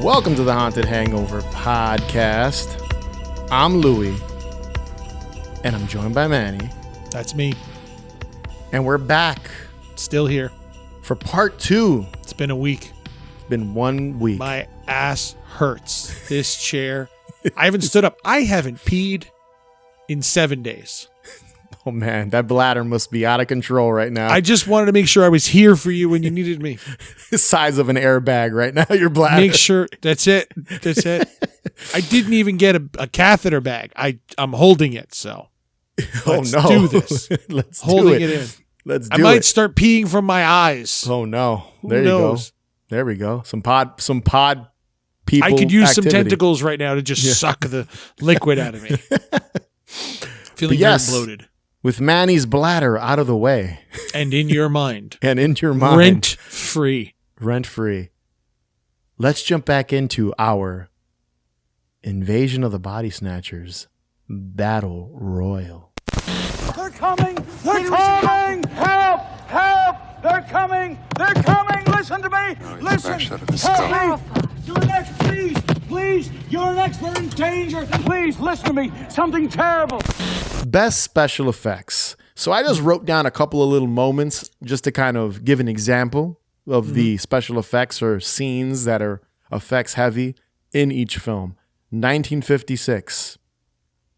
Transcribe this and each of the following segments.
Welcome to the Haunted Hangover podcast. I'm Louie, and I'm joined by Manny. That's me. And we're back. Still here. For part 2. It's been a week. It's been 1 week. My ass hurts. This chair. I haven't stood up. I haven't peed in 7 days. Oh man, that bladder must be out of control right now. I just wanted to make sure I was here for you when you needed me. The size of an airbag right now, your bladder. Make sure. That's it. That's it. I didn't even get a catheter bag. I'm holding it, so. Let's do this. Let's holding do it. in. Let's do I might start peeing from my eyes. Oh no. Who There knows? you go. There we go. Some pod people I could use activity. some tentacles right now to just suck the liquid out of me. Feeling very bloated. With Manny's bladder out of the way. And in your mind. And in your mind. Rent free. Rent free. Let's jump back into our Invasion of the Body Snatchers Battle Royale. They're coming! They're coming! Help! Help! They're coming! They're coming! Listen to me! Listen! Help me! You're next, please! Please! You're next! We're in danger! Please, listen to me! Something terrible! Best special effects. So I just wrote down a couple of little moments just to kind of give an example of the special effects or scenes that are effects heavy in each film. 1956.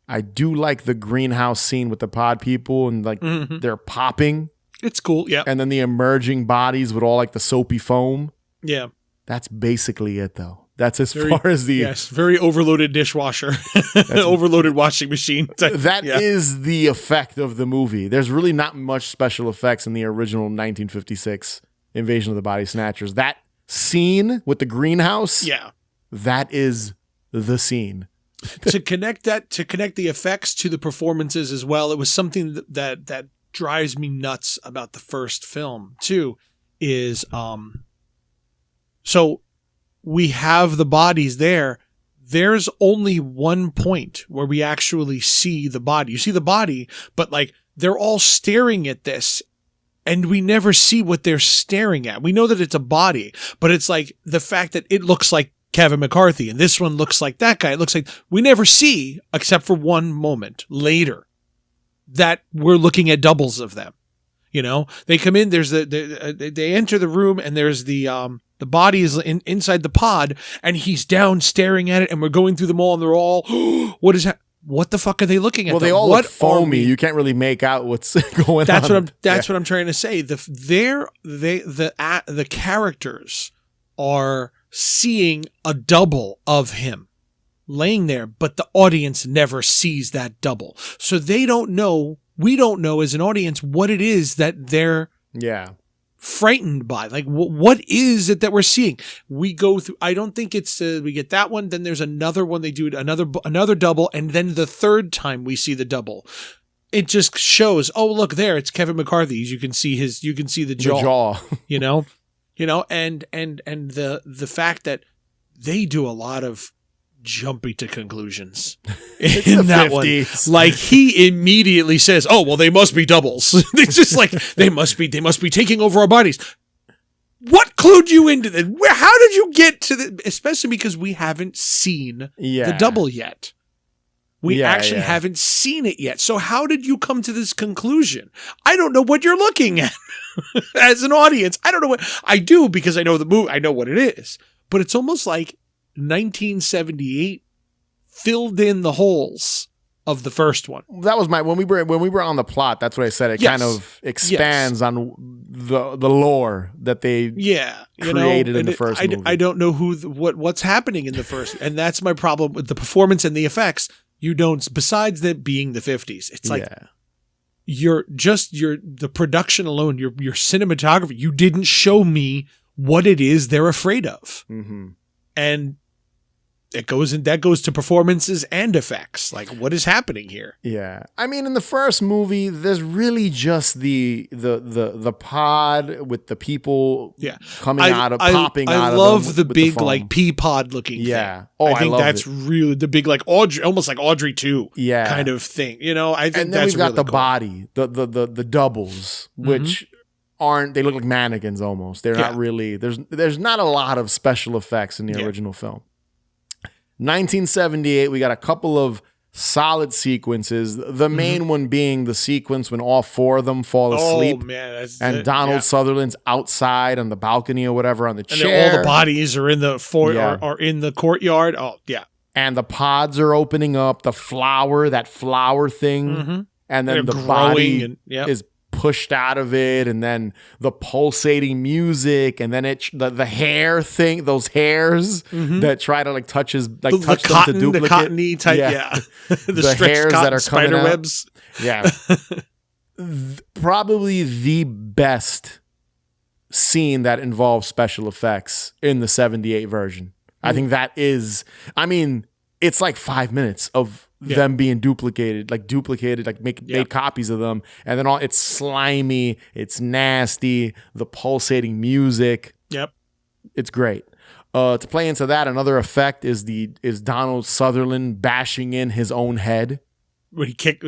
I do like the greenhouse scene with the pod people and like they're popping. It's cool, yeah. And then the emerging bodies with all like the soapy foam. Yeah. That's basically it though. That's as far as the... Yes, very overloaded dishwasher. Overloaded washing machine. That is the effect of the movie. There's really not much special effects in the original 1956 Invasion of the Body Snatchers. That scene with the greenhouse, that is the scene. to connect the effects to the performances as well, it was something that drives me nuts about the first film too, is so we have the bodies there. There's only one point where we actually see the body. You see the body, but like they're all staring at this and we never see what they're staring at. We know that it's a body, but it's like the fact that it looks like Kevin McCarthy and this one looks like that guy. It looks like we never see, except for one moment later, that we're looking at doubles of them. You know, they come in, there's they enter the room and there's the body is inside the pod and he's down staring at it and we're going through them all and they're all, what is that? What the fuck are they looking at? Well, they all look foamy. You can't really make out what's going on. That's what I'm trying to say. The characters are seeing a double of him laying there, but the audience never sees that double. So they don't know, we don't know as an audience what it is that they're frightened by. Like, what is it that we're seeing? We go through, I don't think it's, we get that one, then there's another one, they do another double, and then the third time we see the double. It just shows, oh, look there, it's Kevin McCarthy's. You can see the jaw. you know, and the fact that they do a lot of jumping to conclusions in that 50s. One. Like he immediately says, "Oh, well, they must be doubles." It's just like they must be taking over our bodies. What clued you into that? How did you get to the? Especially because we haven't seen the double yet. We actually haven't seen it yet. So how did you come to this conclusion? I don't know what you're looking at as an audience. I don't know what I do because I know the movie. I know what it is, but it's almost like 1978 filled in the holes of the first one. That was when we were on the plot. That's what I said. It kind of expands on the lore that they created in the first movie. I don't know what's happening in the first, and that's my problem with the performance and the effects. You don't. Besides that being the 50s, it's like the production alone, your cinematography. You didn't show me what it is they're afraid of, and that goes to performances and effects. Like, what is happening here? Yeah. I mean, in the first movie, there's really just the pod with the people popping out of them. I love the big, like, pea pod looking thing. Oh, I think that's really the big, like, Audrey, almost like Audrey 2 kind of thing. You know, I think and then that's we've got really the cool. body, the doubles, which aren't, they look like mannequins almost. They're not really, there's not a lot of special effects in the original film. 1978, we got a couple of solid sequences. The main one being the sequence when all four of them fall asleep. Oh man, and Donald Sutherland's outside on the balcony or whatever on the chair. And all the bodies are in the are in the courtyard. Oh yeah. And the pods are opening up. The flower, that flower thing, and then the body is pushed out of it, and then the pulsating music, and then the hair thing, those hairs that try to like touch his like the touch cotton, them to duplicate. the cottony type, the hairs that are spider coming webs. Out. Probably the best scene that involves special effects in the 78 version. I think that is, I mean, it's like 5 minutes of them being duplicated, like made copies of them. And then it's slimy, it's nasty, the pulsating music. Yep. It's great. To play into that, another effect is Donald Sutherland bashing in his own head. Would he kick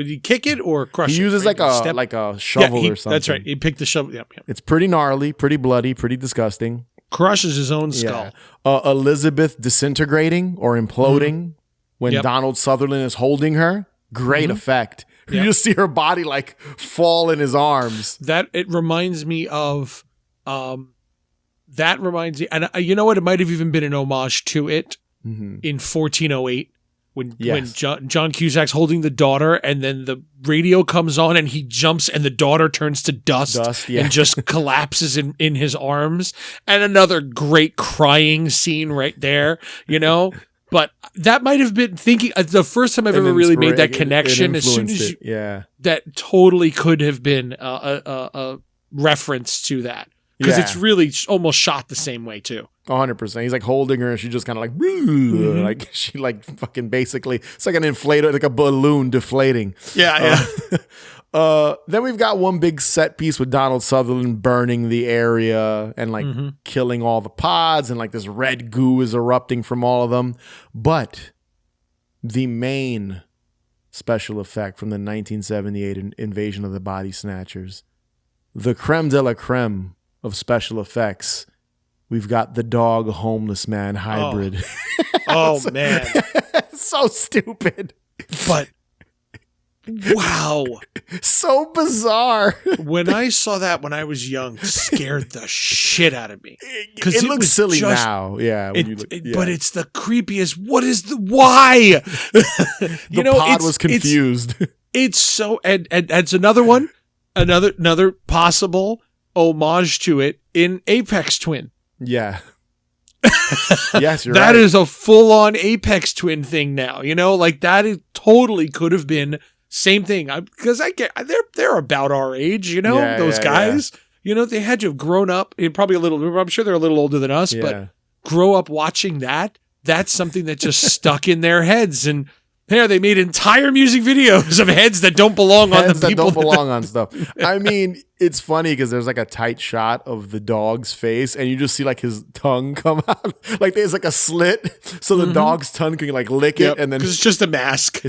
it or crush it? He uses like a shovel or something. That's right. He picked the shovel. Yep. It's pretty gnarly, pretty bloody, pretty disgusting. Crushes his own skull. Elizabeth disintegrating or imploding when Donald Sutherland is holding her. Great effect. You just see her body like fall in his arms. It reminds me of, and you know what? It might have even been an homage to it in 1408. When John Cusack's holding the daughter and then the radio comes on and he jumps and the daughter turns to dust and just collapses in his arms. And another great crying scene right there, you know? But that might have been thinking the first time I've ever really made that connection. As soon as that totally could have been a reference to that. Because it's really almost shot the same way too. 100%. He's like holding her and she just kind of like, like she like fucking basically, it's like an inflator, like a balloon deflating. Yeah. Then we've got one big set piece with Donald Sutherland burning the area and like killing all the pods, and like this red goo is erupting from all of them. But the main special effect from the 1978 invasion of the Body Snatchers, the creme de la creme of special effects, we've got the dog homeless man hybrid. Oh man. So stupid. But wow. So bizarre. When I saw that when I was young, it scared the shit out of me. Because it looks silly now. Yeah. But it's the creepiest. What is why? The pod was confused. It's so, and it's another one, another possible homage to it in Apex Twin. Yeah. Yes, you're right. That is a full-on Apex Twin thing now. You know, like that totally could have been same thing. Because they're about our age. You know, those guys. Yeah. You know, they had to have grown up. Probably a little. I'm sure they're a little older than us, but grow up watching that. That's something that just stuck in their heads. And there, they made entire music videos of heads that don't belong on the people. That don't belong on stuff. I mean, it's funny because there's like a tight shot of the dog's face and you just see like his tongue come out. Like there's like a slit so the dog's tongue can like lick it. And then it's just a mask.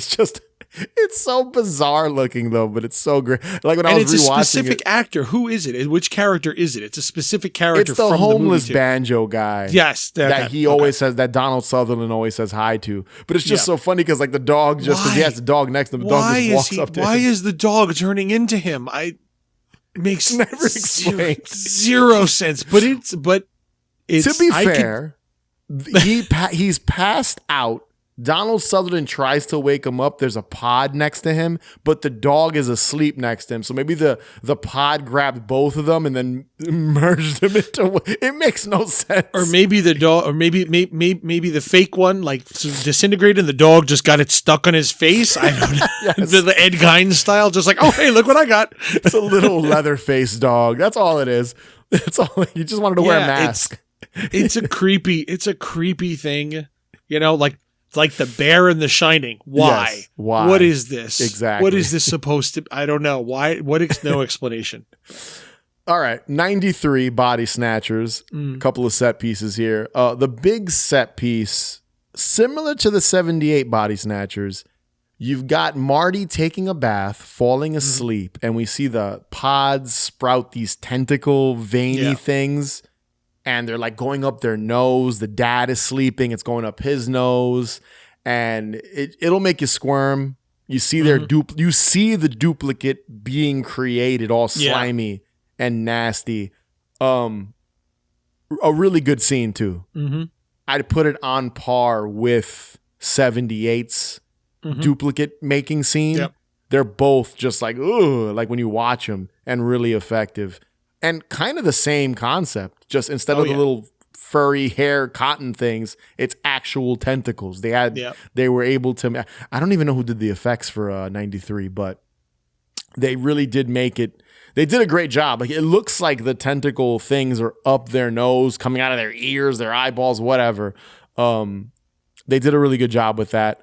It's so bizarre looking though, but it's so great. Like when I was rewatching it. It's a specific actor. Who is it? Which character is it? It's a specific character. It's the homeless banjo guy. Yes. That he always says, that Donald Sutherland always says hi to. But it's just so funny because like the dog because he has the dog next to him, the dog just walks up to him. Why is the dog turning into him? It makes never explained. Zero sense. But it's to be fair, he's passed out. Donald Sutherland tries to wake him up. There's a pod next to him, but the dog is asleep next to him. So maybe the pod grabbed both of them and then merged them into. It makes no sense. Or maybe the dog, or maybe the fake one like disintegrated, and the dog just got it stuck on his face. I don't know. Yes. The Ed Gein style, just like, oh hey, look what I got. It's a little leather faced dog. That's all it is. That's all. He just wanted to wear a mask. It's a creepy thing. You know, like the bear in The Shining. Why? Yes, why? What is this? Exactly. What is this supposed to? I don't know. Why? No explanation. All right. 93 Body Snatchers. A couple of set pieces here. The big set piece, similar to the 78 Body Snatchers, You've got Marty taking a bath, falling asleep, and we see the pods sprout these tentacle, veiny things, and they're like going up their nose. The dad is sleeping; it's going up his nose, and it'll make you squirm. You see you see the duplicate being created, all slimy and nasty. A really good scene too. I'd put it on par with 78's duplicate making scene. Yep. They're both just like, ooh, like when you watch them, and really effective. And kind of the same concept, just instead of the little furry hair cotton things, it's actual tentacles. They were able to, I don't even know who did the effects for 93, but they really did make it. They did a great job. Like, it looks like the tentacle things are up their nose, coming out of their ears, their eyeballs, whatever. They did a really good job with that.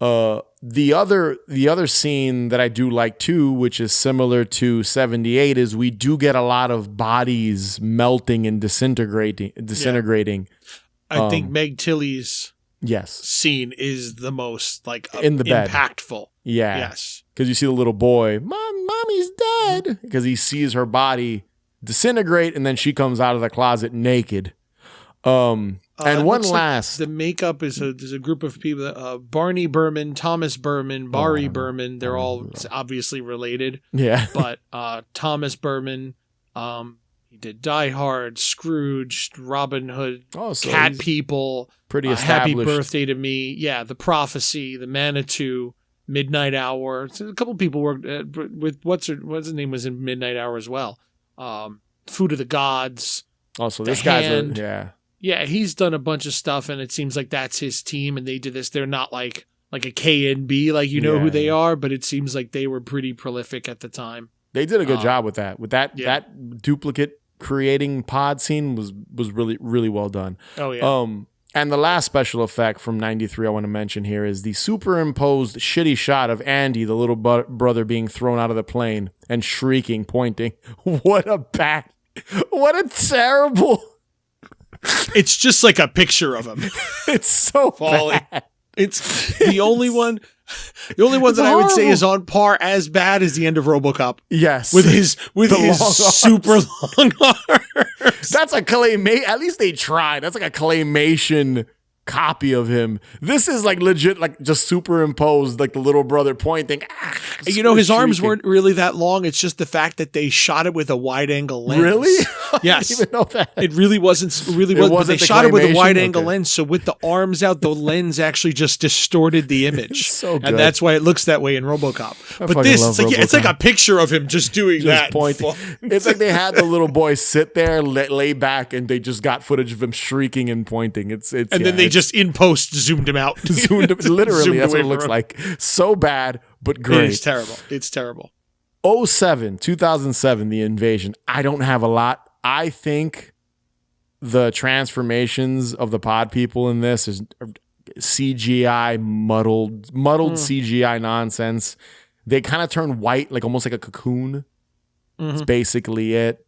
The other scene that I do like too, which is similar to 78, is we do get a lot of bodies melting and disintegrating. I think Meg Tilly's yes scene is the most in the bed. Impactful. Yeah. Yes. Because you see the little boy, mommy's dead, because he sees her body disintegrate, and then she comes out of the closet naked. And one last, the makeup is there's a group of people, Barney Berman, Thomas Berman, Barry Berman. They're all obviously related. Yeah. But Thomas Berman, he did Die Hard, Scrooge, Robin Hood, Cat People, pretty Happy established. Birthday to Me. Yeah, The Prophecy, The Manitou, Midnight Hour. So a couple people worked with what's his name was in Midnight Hour as well. Food of the Gods. Also, The this guy's Hand. Yeah, he's done a bunch of stuff, and it seems like that's his team, and they did this. They're not like a K&B, like who they are, but it seems like they were pretty prolific at the time. They did a good job with that. That duplicate creating pod scene was really, really well done. Oh, yeah. And the last special effect from 93 I want to mention here is the superimposed shitty shot of Andy, the little brother, being thrown out of the plane and shrieking, pointing. What a terrible... It's just like a picture of him. It's so falling. Bad. It's the only one. The only one that I would say is on par as bad as the end of RoboCop. Yes, with his super long arms. That's a claymation. At least they tried. That's like a claymation copy of him. This is like legit, like just superimposed, like the little brother pointing. His arms weren't really that long. It's just the fact that they shot it with a wide angle lens. Really? Yes. I didn't even know that. It really wasn't. But they shot it with a wide angle lens. So with the arms out, the lens actually just distorted the image. So good. And that's why it looks that way in RoboCop. But this, it's like a picture of him just doing that. Pointing. It's like they had the little boy sit there, lay back, and they just got footage of him shrieking and pointing. Then they just in post zoomed him out. Literally, that's what it looks like. So bad, but great. It's terrible. 2007, the invasion. I don't have a lot. I think the transformations of the pod people in this is CGI muddled CGI nonsense. They kind of turn white, like almost like a cocoon. That's basically it.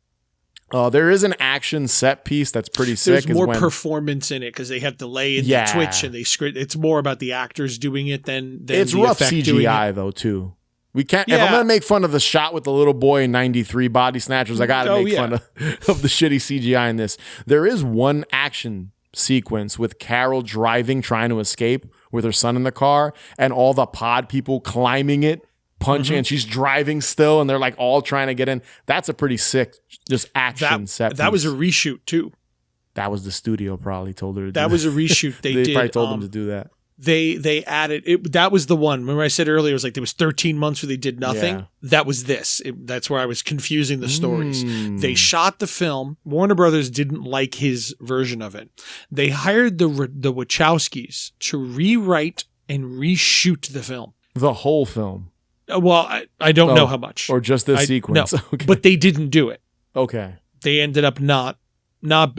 There is an action set piece that's pretty sick. There's more performance in it because they have delay in the twitch and they script. It's more about the actors doing it than it's the rough effect CGI though too. We can't. If I'm gonna make fun of the shot with the little boy in 93 Body Snatchers, I gotta make fun of the shitty CGI in this. There is one action sequence with Carol driving, trying to escape with her son in the car, and all the pod people climbing it, punching, and she's driving still, and they're like all trying to get in. That's a pretty sick, just action set. That was a reshoot too. That was the studio probably told her to do that. Was a reshoot. They probably told them to do that. They added it. That was the one. Remember I said earlier, it was like there was 13 months where they did nothing. Yeah. That was this. That's where I was confusing the stories. They shot the film. Warner Brothers didn't like his version of it. They hired the Wachowskis to rewrite and reshoot the film. The whole film. Well, I don't know how much. Or just this sequence. No, okay. But they didn't do it. Okay. They ended up not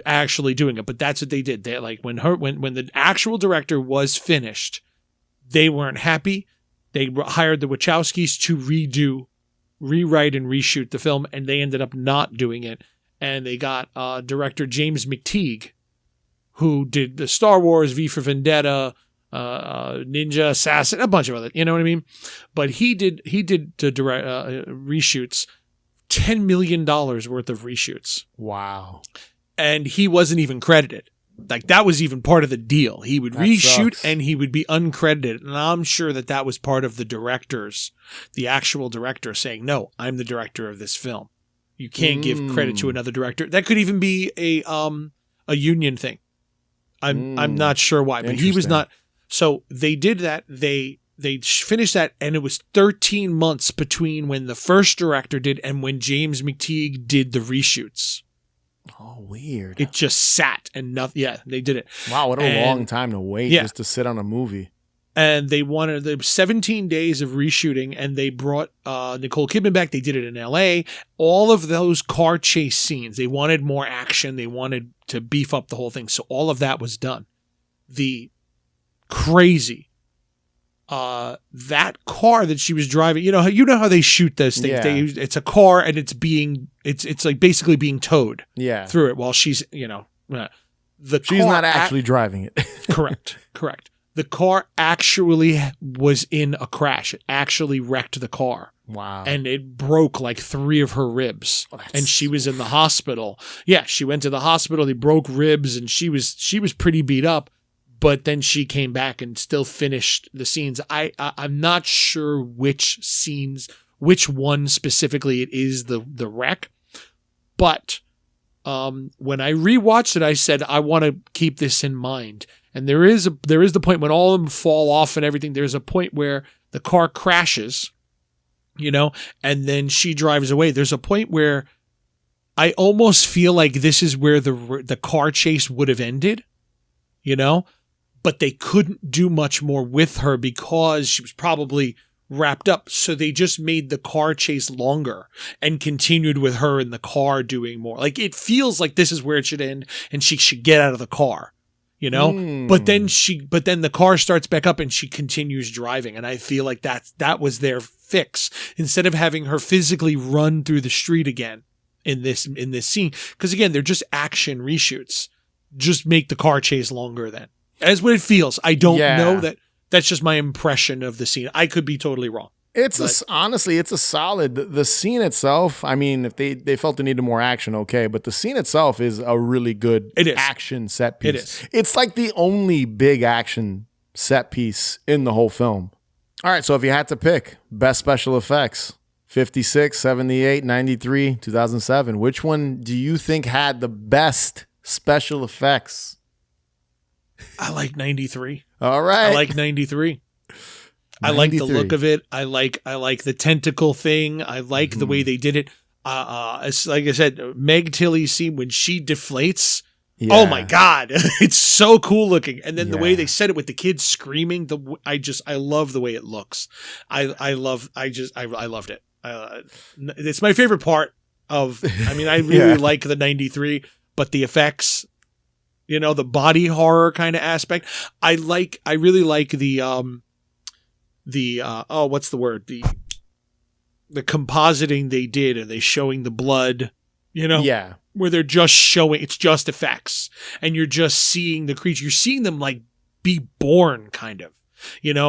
actually doing it, but that's what they did. They like when the actual director was finished, they weren't happy. They hired the Wachowskis to rewrite and reshoot the film, and they ended up not doing it. And they got director James McTeague, who did the Star Wars, V for Vendetta, Ninja Assassin, a bunch of other, you know what I mean? But he did the direct reshoots, $10 million worth of reshoots. Wow. And he wasn't even credited. Like, that was even part of the deal. He would reshoot and he would be uncredited. And I'm sure that was part of the actual director saying, no, I'm the director of this film. You can't give credit to another director. That could even be a union thing. I'm not sure why, but he was not. So they did that. They finished that, and it was 13 months between when the first director did and when James McTeague did the reshoots. Oh, weird. It just sat and nothing. Yeah, they did it. Wow, what a long time to wait just to sit on a movie. And they wanted 17 days of reshooting, and they brought Nicole Kidman back. They did it in L.A. All of those car chase scenes, they wanted more action. They wanted to beef up the whole thing. So all of that was done. The crazy, that car that she was driving, you know how they shoot those things. Yeah. It's a car, and it's like basically being towed through it while she's, she's not actually driving it. Correct. The car actually was in a crash. It actually wrecked the car. Wow. And it broke like 3 of her ribs. And she was in the hospital. Yeah, she went to the hospital. They broke ribs, and she was pretty beat up. But then she came back and still finished the scenes. I'm not sure which one specifically it is the wreck. But when I rewatched it, I said, I want to keep this in mind. And there is the point when all of them fall off and everything. There's a point where the car crashes, and then she drives away. There's a point where I almost feel like this is where the car chase would have ended, but they couldn't do much more with her because she was probably wrapped up. So they just made the car chase longer and continued with her in the car doing more. Like, it feels like this is where it should end and she should get out of the car. But then the car starts back up and she continues driving. And I feel like that was their fix, instead of having her physically run through the street again in this scene. Cause again, they're just action reshoots. Just make the car chase longer then. That's what it feels. I don't know that. That's just my impression of the scene. I could be totally wrong. Honestly, it's a solid. The scene itself, I mean, if they felt they needed more action, okay, but the scene itself is a really good action set piece. It is. It's like the only big action set piece in the whole film. All right, so if you had to pick best special effects, 56, 78, 93, 2007, which one do you think had the best special effects? I like 93. All right. I like 93. I like the look of it. I like the tentacle thing. I like the way they did it. It's like I said, Meg Tilly's scene when she deflates. Yeah. Oh my God. It's so cool looking. And then the way they said it with the kids screaming, I love the way it looks. I loved it. It's my favorite part of, I really like the 93, but the effects, the body horror kind of aspect. I really like what's the word? The compositing they did, and they showing the blood, where they're just showing, it's just effects, and you're just seeing the creature. You're seeing them like be born, kind of,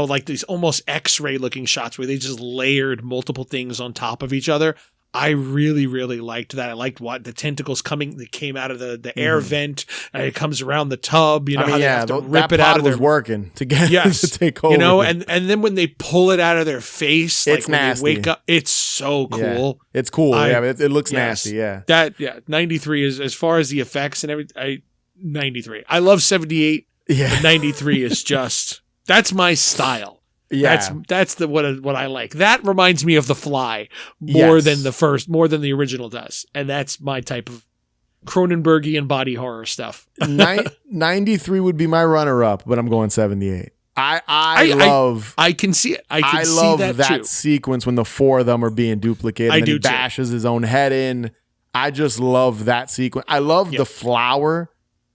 like these almost X-ray looking shots where they just layered multiple things on top of each other. I really, really liked that. I liked what the tentacles that came out of the air vent, and it comes around the tub. How they have to rip it out of their working to get to take over. And then when they pull it out of their face, it's nasty. When they wake up, it's so cool. Yeah. It's cool. It looks nasty. Yeah. 93 is, as far as the effects and everything. 93. I love 78. Yeah. But 93 is just, that's my style. Yeah, that's what I like. That reminds me of The Fly more than the original does, and that's my type of Cronenbergian body horror stuff. 93 would be my runner-up, but I'm going 78. I can see it. I love see that too. Sequence when the 4 of them are being duplicated. And he bashes his own head in. I just love that sequence. I love the flower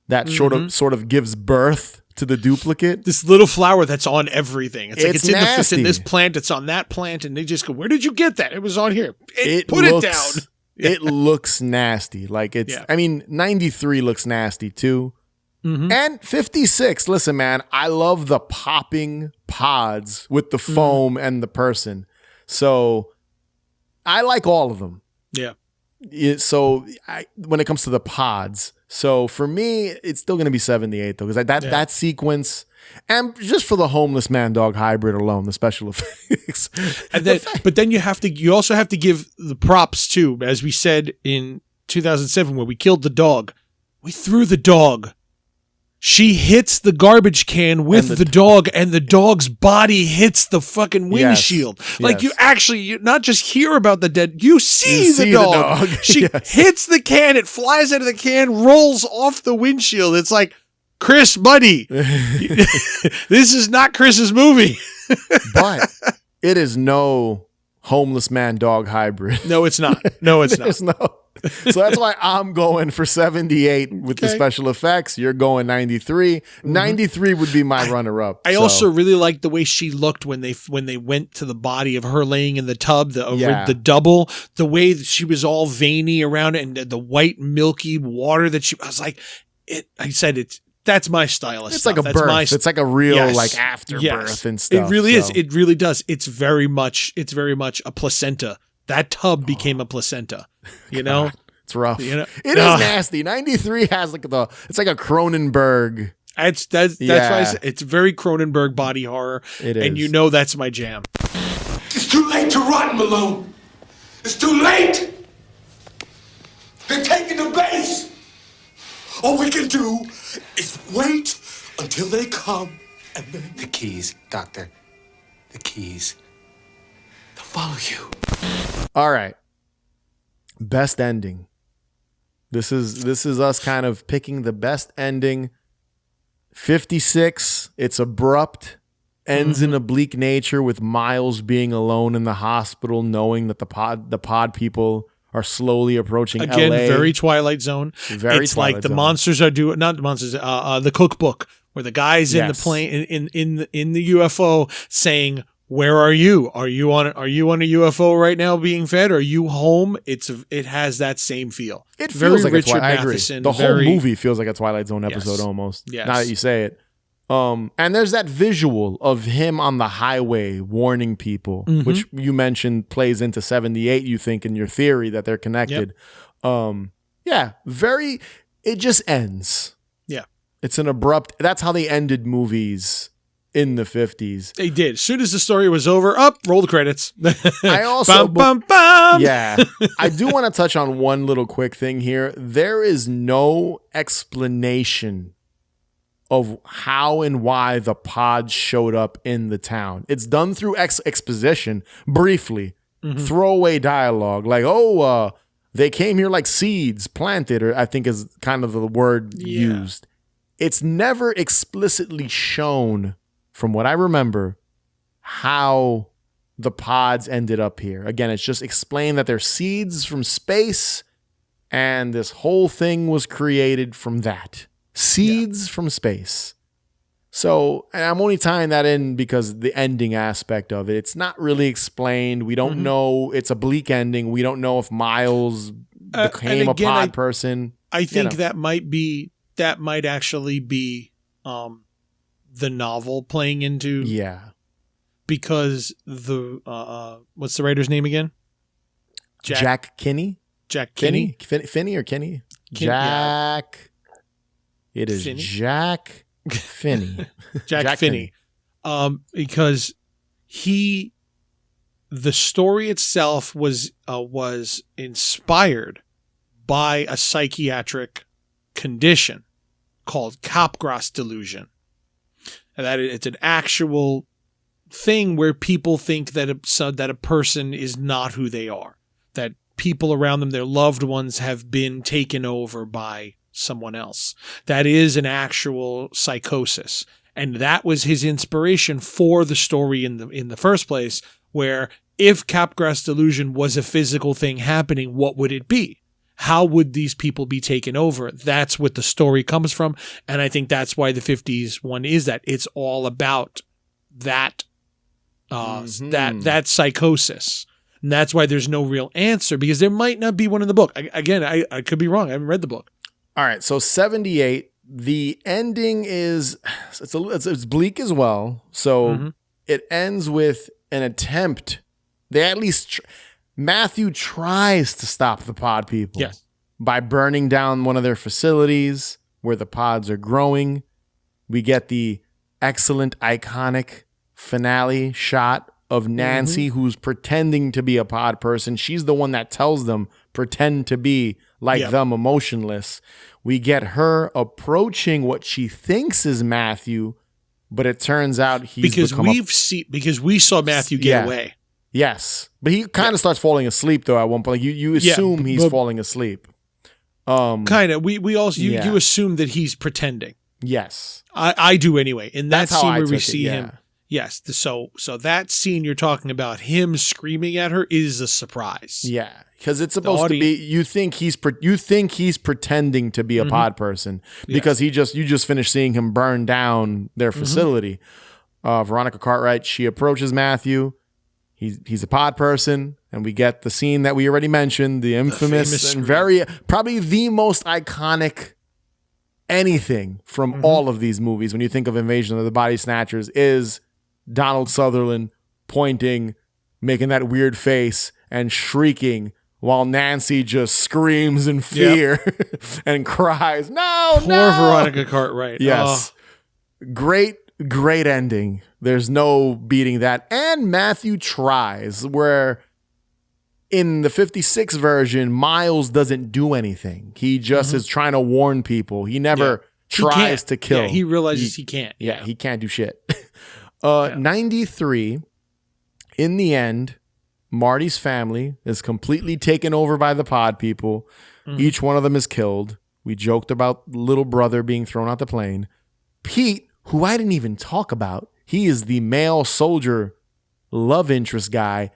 that sort of gives birth to the duplicate. This little flower that's on everything. It's like it's nasty. in this plant, it's on that plant, and they just go, where did you get that? It was on here. Put it down. It looks nasty. Like 93 looks nasty too. And 56. Listen, man, I love the popping pods with the foam and the person. So I like all of them. Yeah. When it comes to the pods, so for me, it's still going to be 78 though, because that sequence, and just for the homeless man dog hybrid alone, the special effects. And then, but then you also have to give the props too, as we said in 2007 where we killed the dog. We threw the dog. She hits the garbage can with the dog, and the dog's body hits the fucking windshield. Like you not just hear about the dead, you see the dog. She hits the can, it flies out of the can, rolls off the windshield. It's like, Chris, buddy, this is not Chris's movie. But it is no homeless man dog hybrid. No, it's not. No, it's not. So that's why I'm going for 78 with the special effects. You're going 93. 93 would be my runner-up. I also really liked the way she looked when they went to the body of her laying in the tub, the double, the way that she was all veiny around it, and the white milky water that I was like, that's my style of stuff. It's like a birth. It's like a real like afterbirth and stuff. It really is. It really does. It's very much a placenta. That tub became a placenta. You know? God, it's rough. You know? It is nasty. 93 has it's like a Cronenberg. That's why I said it's very Cronenberg body horror. It is. And you know that's my jam. It's too late to run, Malone. It's too late. They're taking the base. All we can do is wait until they come and then... The keys, Doctor. The keys. They'll follow you. All right. Best ending. This is us kind of picking the best ending. 56. It's abrupt. Ends in a bleak nature with Miles being alone in the hospital, knowing that the pod people are slowly approaching Again, LA. very Twilight Zone. It's like the monsters are doing, not the monsters, the cookbook, where the guy's in the plane in the UFO saying, "Where are you? Are you on a UFO right now being fed? Are you home?" It has that same feel. It very feels like Richard I agree. Matheson. The whole movie feels like a Twilight Zone episode almost. Yes. Now that you say it. And there's that visual of him on the highway warning people, which you mentioned plays into 78, you think, in your theory that they're connected. Yep. It just ends. Yeah. It's an abrupt, that's how they ended movies in the 50s. They did. As soon as the story was over, roll the credits. I also, bum, bum, bum. Yeah, I do want to touch on one little quick thing here. There is no explanation of how and why the pods showed up in the town. It's done through exposition, briefly, throwaway dialogue, like, they came here like seeds planted, or I think is kind of the word used. It's never explicitly shown, from what I remember, how the pods ended up here. Again, it's just explained that they're seeds from space, and this whole thing was created from that. Seeds from space. So, and I'm only tying that in because the ending aspect of it, it's not really explained. We don't know. It's a bleak ending. We don't know if Miles became a pod person. I think that might actually be the novel playing into. Yeah. Because the what's the writer's name again? Jack Kinney? Jack Kinney? Finney or Kinney? Jack. Yeah. It is Finney? Jack Finney. Jack Finney. Because the story itself was inspired by a psychiatric condition called Capgras delusion. And that it's an actual thing where people think that a person is not who they are, that people around them, their loved ones, have been taken over by someone else. That is an actual psychosis, and that was his inspiration for the story in the first place. Where if Capgras delusion was a physical thing happening, what would it be? How would these people be taken over? That's what the story comes from, and I think that's why the 50s one is that it's all about that that psychosis. And that's why there's no real answer, because there might not be one in the book. I could be wrong. I haven't read the book. All right, so 78, The ending is it's bleak as well. So it ends with an attempt. They at least Matthew tries to stop the pod people by burning down one of their facilities where the pods are growing. We get the excellent, iconic finale shot of Nancy, who's pretending to be a pod person. She's the one that tells them, pretend to be like them, emotionless. We get her approaching what she thinks is Matthew, but it turns out he's because we saw Matthew get away. Yes, but he kind of starts falling asleep though at one point. Like you assume he's falling asleep. Kind of. We also you assume that he's pretending. Yes, I do anyway. In that That's how scene I where we took it, see him, yes. So that scene you're talking about, him screaming at her, is a surprise. Yeah, because it's supposed to be. You think he's pretending to be a pod person because you just finished seeing him burn down their facility. Veronica Cartwright, she approaches Matthew. He's a pod person, and we get the scene that we already mentioned, the infamous and very probably the most iconic anything from all of these movies. When you think of Invasion of the Body Snatchers, is Donald Sutherland pointing, making that weird face, and shrieking while Nancy just screams in fear and cries, "No, Poor Veronica Cartwright." Yes, great ending. There's no beating that. And Matthew tries, where in the 56 version, Miles doesn't do anything. He just is trying to warn people. He never tries to kill. Yeah, he realizes he can't. Yeah, he can't do shit. 93, in the end, Marty's family is completely taken over by the pod people. Each one of them is killed. We joked about little brother being thrown out the plane. Pete, who I didn't even talk about, he is the male soldier love interest guy.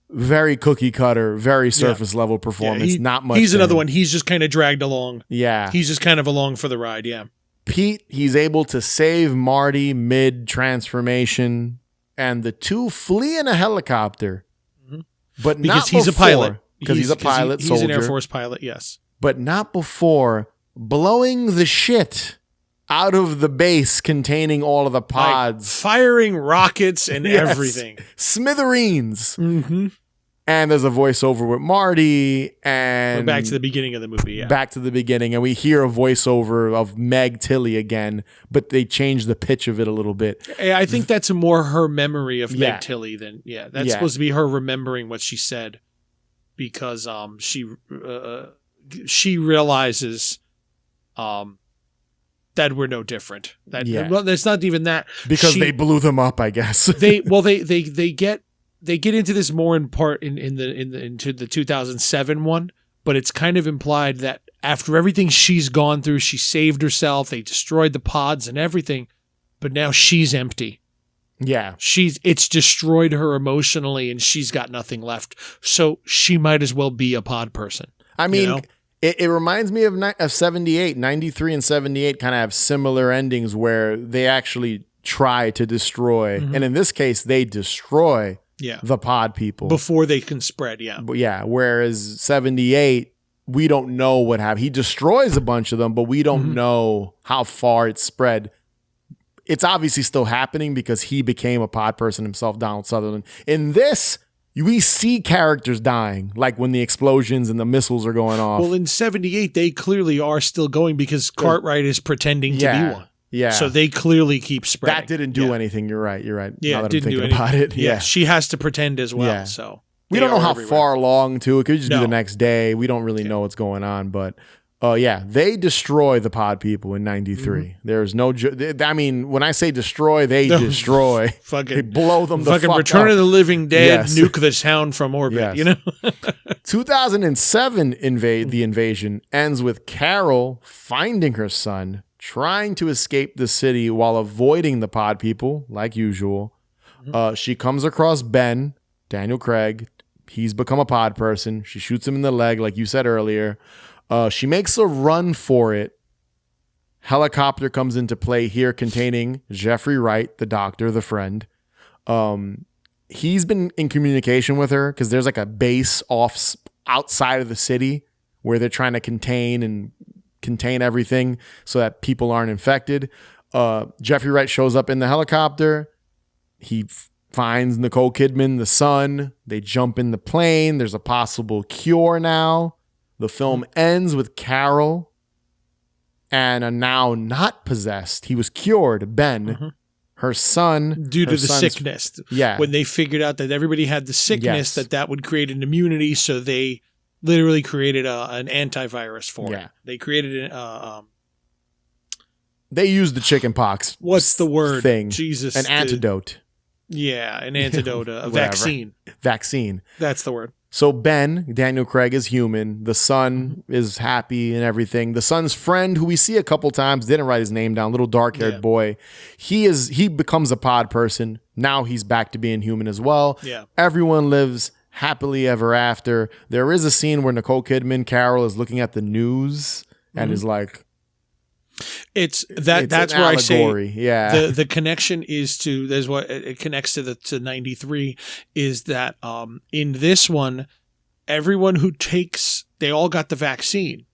Very cookie cutter, very surface level performance. Not much. He's another one. He's just kind of dragged along. Yeah. He's just kind of along for the ride. Yeah. Pete, he's able to save Marty mid transformation, and the two flee in a helicopter. But because not he's a pilot. Because he's a pilot, he's soldier. An Air Force pilot, yes. But not before blowing the shit out of the base containing all of the pods. Like firing rockets and everything. Smithereens. And there's a voiceover with Marty, and we're back to the beginning of the movie. Yeah. Back to the beginning, and we hear a voiceover of Meg Tilly again, but they changed the pitch of it a little bit. I think that's more her memory of Meg Tilly than that's supposed to be her remembering what she said, because she realizes that we're no different. Well, it's not even that, because they blew them up, I guess. they get into this more in part into the 2007 one, but it's kind of implied that after everything she's gone through, she saved herself, they destroyed the pods and everything, but now she's empty. Yeah. It's destroyed her emotionally, and she's got nothing left. So she might as well be a pod person. I mean, it reminds me of 78, 93 and 78 kind of have similar endings where they actually try to destroy. And in this case, they destroy the pod people before they can spread. Whereas 78, we don't know what happened. He destroys a bunch of them, but we don't know how far it spread. It's obviously still happening because he became a pod person himself, Donald Sutherland. In this, we see characters dying, like when the explosions and the missiles are going off. Well, in 78, they clearly are still going because Cartwright is pretending to be one. Yeah. So they clearly keep spreading. That didn't do anything. You're right. Yeah, now that didn't I'm thinking about it. Yeah. She has to pretend as well. Yeah. So we don't know how far along to. It could just be the next day. We don't really know what's going on. But they destroy the pod people in 93. There's no. I mean, when I say destroy, they destroy. They blow them the fuck up. Return of the Living Dead, nuke the town from orbit. You know. 2007 the invasion ends with Carol finding her son, trying to escape the city while avoiding the pod people, like usual. She comes across Ben, Daniel Craig. He's become a pod person. She shoots him in the leg, like you said earlier. She makes a run for it. Helicopter comes into play here, containing Jeffrey Wright, the doctor, the friend. He's been in communication with her because there's like a base outside of the city where they're trying to contain and contain everything so that people aren't infected. Jeffrey Wright shows up in the helicopter. He finds Nicole Kidman, the son. They jump in the plane. There's a possible cure now. The film ends with Carol and a now not possessed. He was cured, Ben, her son. Due to the sickness. Yeah. When they figured out that everybody had the sickness, Yes. that would create an immunity, so they literally created an antivirus for it. They created they used the chicken pox. what's the word? Thing. Jesus. An antidote. Yeah, an antidote, a vaccine. Vaccine. That's the word. So Ben, Daniel Craig, is human. The son is happy and everything. The son's friend, who we see a couple times, didn't write his name down, little dark-haired boy. He becomes a pod person. Now he's back to being human as well. Yeah. Everyone lives happily ever after. There is a scene where Nicole Kidman, Carol, is looking at the news and is like, That's an where I say allegory. the connection is to, there's what it connects to 93 is that in this one, everyone who they all got the vaccine,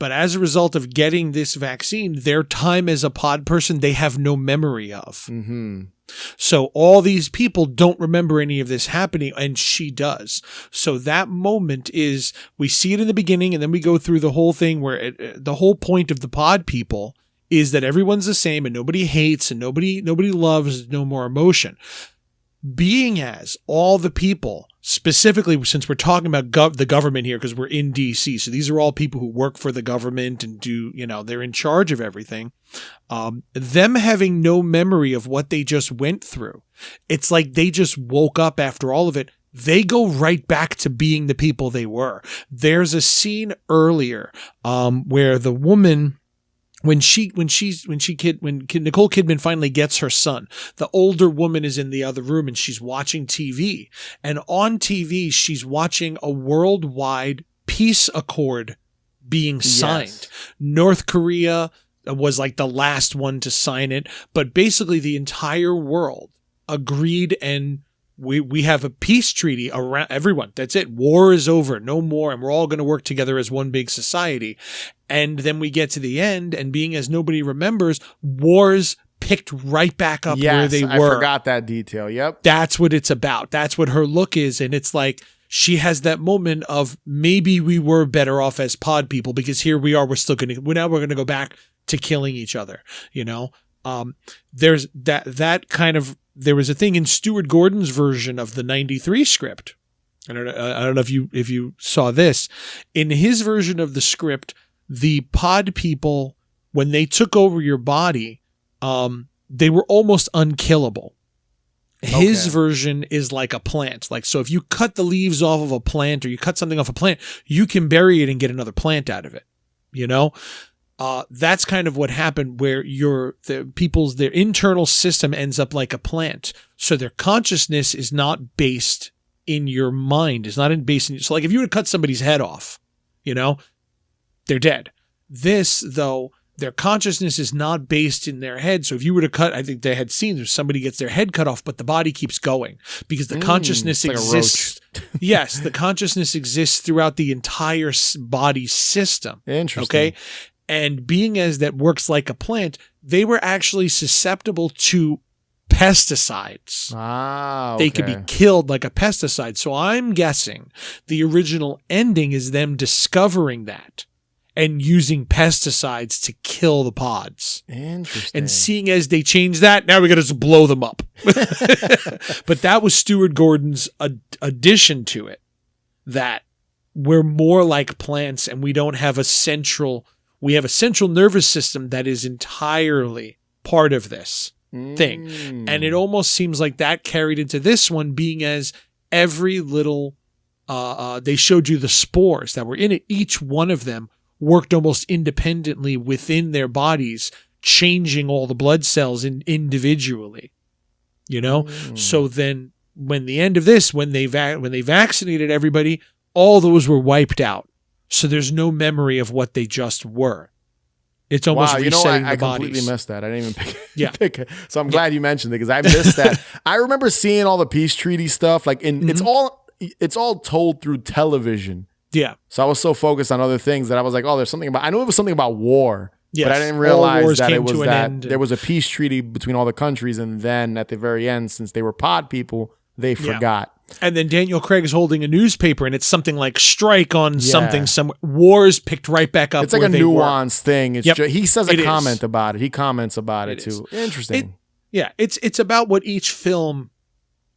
but as a result of getting this vaccine, their time as a pod person, they have no memory of. Mm-hmm. So all these people don't remember any of this happening, and she does. So that moment is, we see it in the beginning, and then we go through the whole thing where the whole point of the pod people is that everyone's the same and nobody hates and nobody loves, no more emotion. Being as all the people, specifically since we're talking about the government here, because we're in DC, so these are all people who work for the government and they're in charge of everything. Them having no memory of what they just went through, it's like they just woke up after all of it. They go right back to being the people they were. There's a scene earlier where the woman, when Nicole Kidman finally gets her son, the older woman is in the other room and she's watching TV. And on TV, she's watching a worldwide peace accord being signed. Yes. North Korea was like the last one to sign it, but basically the entire world agreed, and we have a peace treaty around everyone. That's it. War is over. No more. And we're all going to work together as one big society. And then we get to the end, and being as nobody remembers, wars picked right back up where they were. I forgot that detail. Yep. That's what it's about. That's what her look is. And it's like, she has that moment of, maybe we were better off as pod people, because here we are. We're going to go back to killing each other. There's there was a thing in Stuart Gordon's version of the 93 script. I don't know if you saw this. In his version of the script, the pod people, when they took over your body, they were almost unkillable. His version is like a plant. Like, so if you cut the leaves off of a plant, or you cut something off a plant, you can bury it and get another plant out of it. That's kind of what happened, where their internal system ends up like a plant. So their consciousness is not based in your mind. It's not based in, so like if you were to cut somebody's head off, they're dead. This, though, their consciousness is not based in their head. So if you were to cut, I think they had seen somebody gets their head cut off, but the body keeps going because the consciousness exists. Yes, the consciousness exists throughout the entire body system. Interesting. Okay. And being as that works like a plant, they were actually susceptible to pesticides. They could be killed like a pesticide. So I'm guessing the original ending is them discovering that and using pesticides to kill the pods. Interesting. And seeing as they change that, now we got to just blow them up. But that was Stuart Gordon's addition to it, that we're more like plants and we don't have we have a central nervous system that is entirely part of this thing. And it almost seems like that carried into this one, being as every little, they showed you the spores that were in it. Each one of them worked almost independently within their bodies, changing all the blood cells individually, So then when the end of this, when they vaccinated everybody, all those were wiped out. So there's no memory of what they just were. It's almost resetting the bodies. I completely missed that. I didn't even pick it. So I'm glad you mentioned it, because I missed that. I remember seeing all the peace treaty stuff. Like it's all told through television. Yeah. So I was so focused on other things that I was like, oh, there's something about, I knew it was something about war, Yes. but I didn't All realize wars that came it was to an that end. there was a peace treaty between all the countries. And then at the very end, since they were pod people, they forgot. And then Daniel Craig is holding a newspaper, and it's something like strike on something somewhere. Wars picked right back up. It's like where a they were. nuanced thing. It's he says It a is. comment about it. He comments about it too. is. Interesting. It's about what each film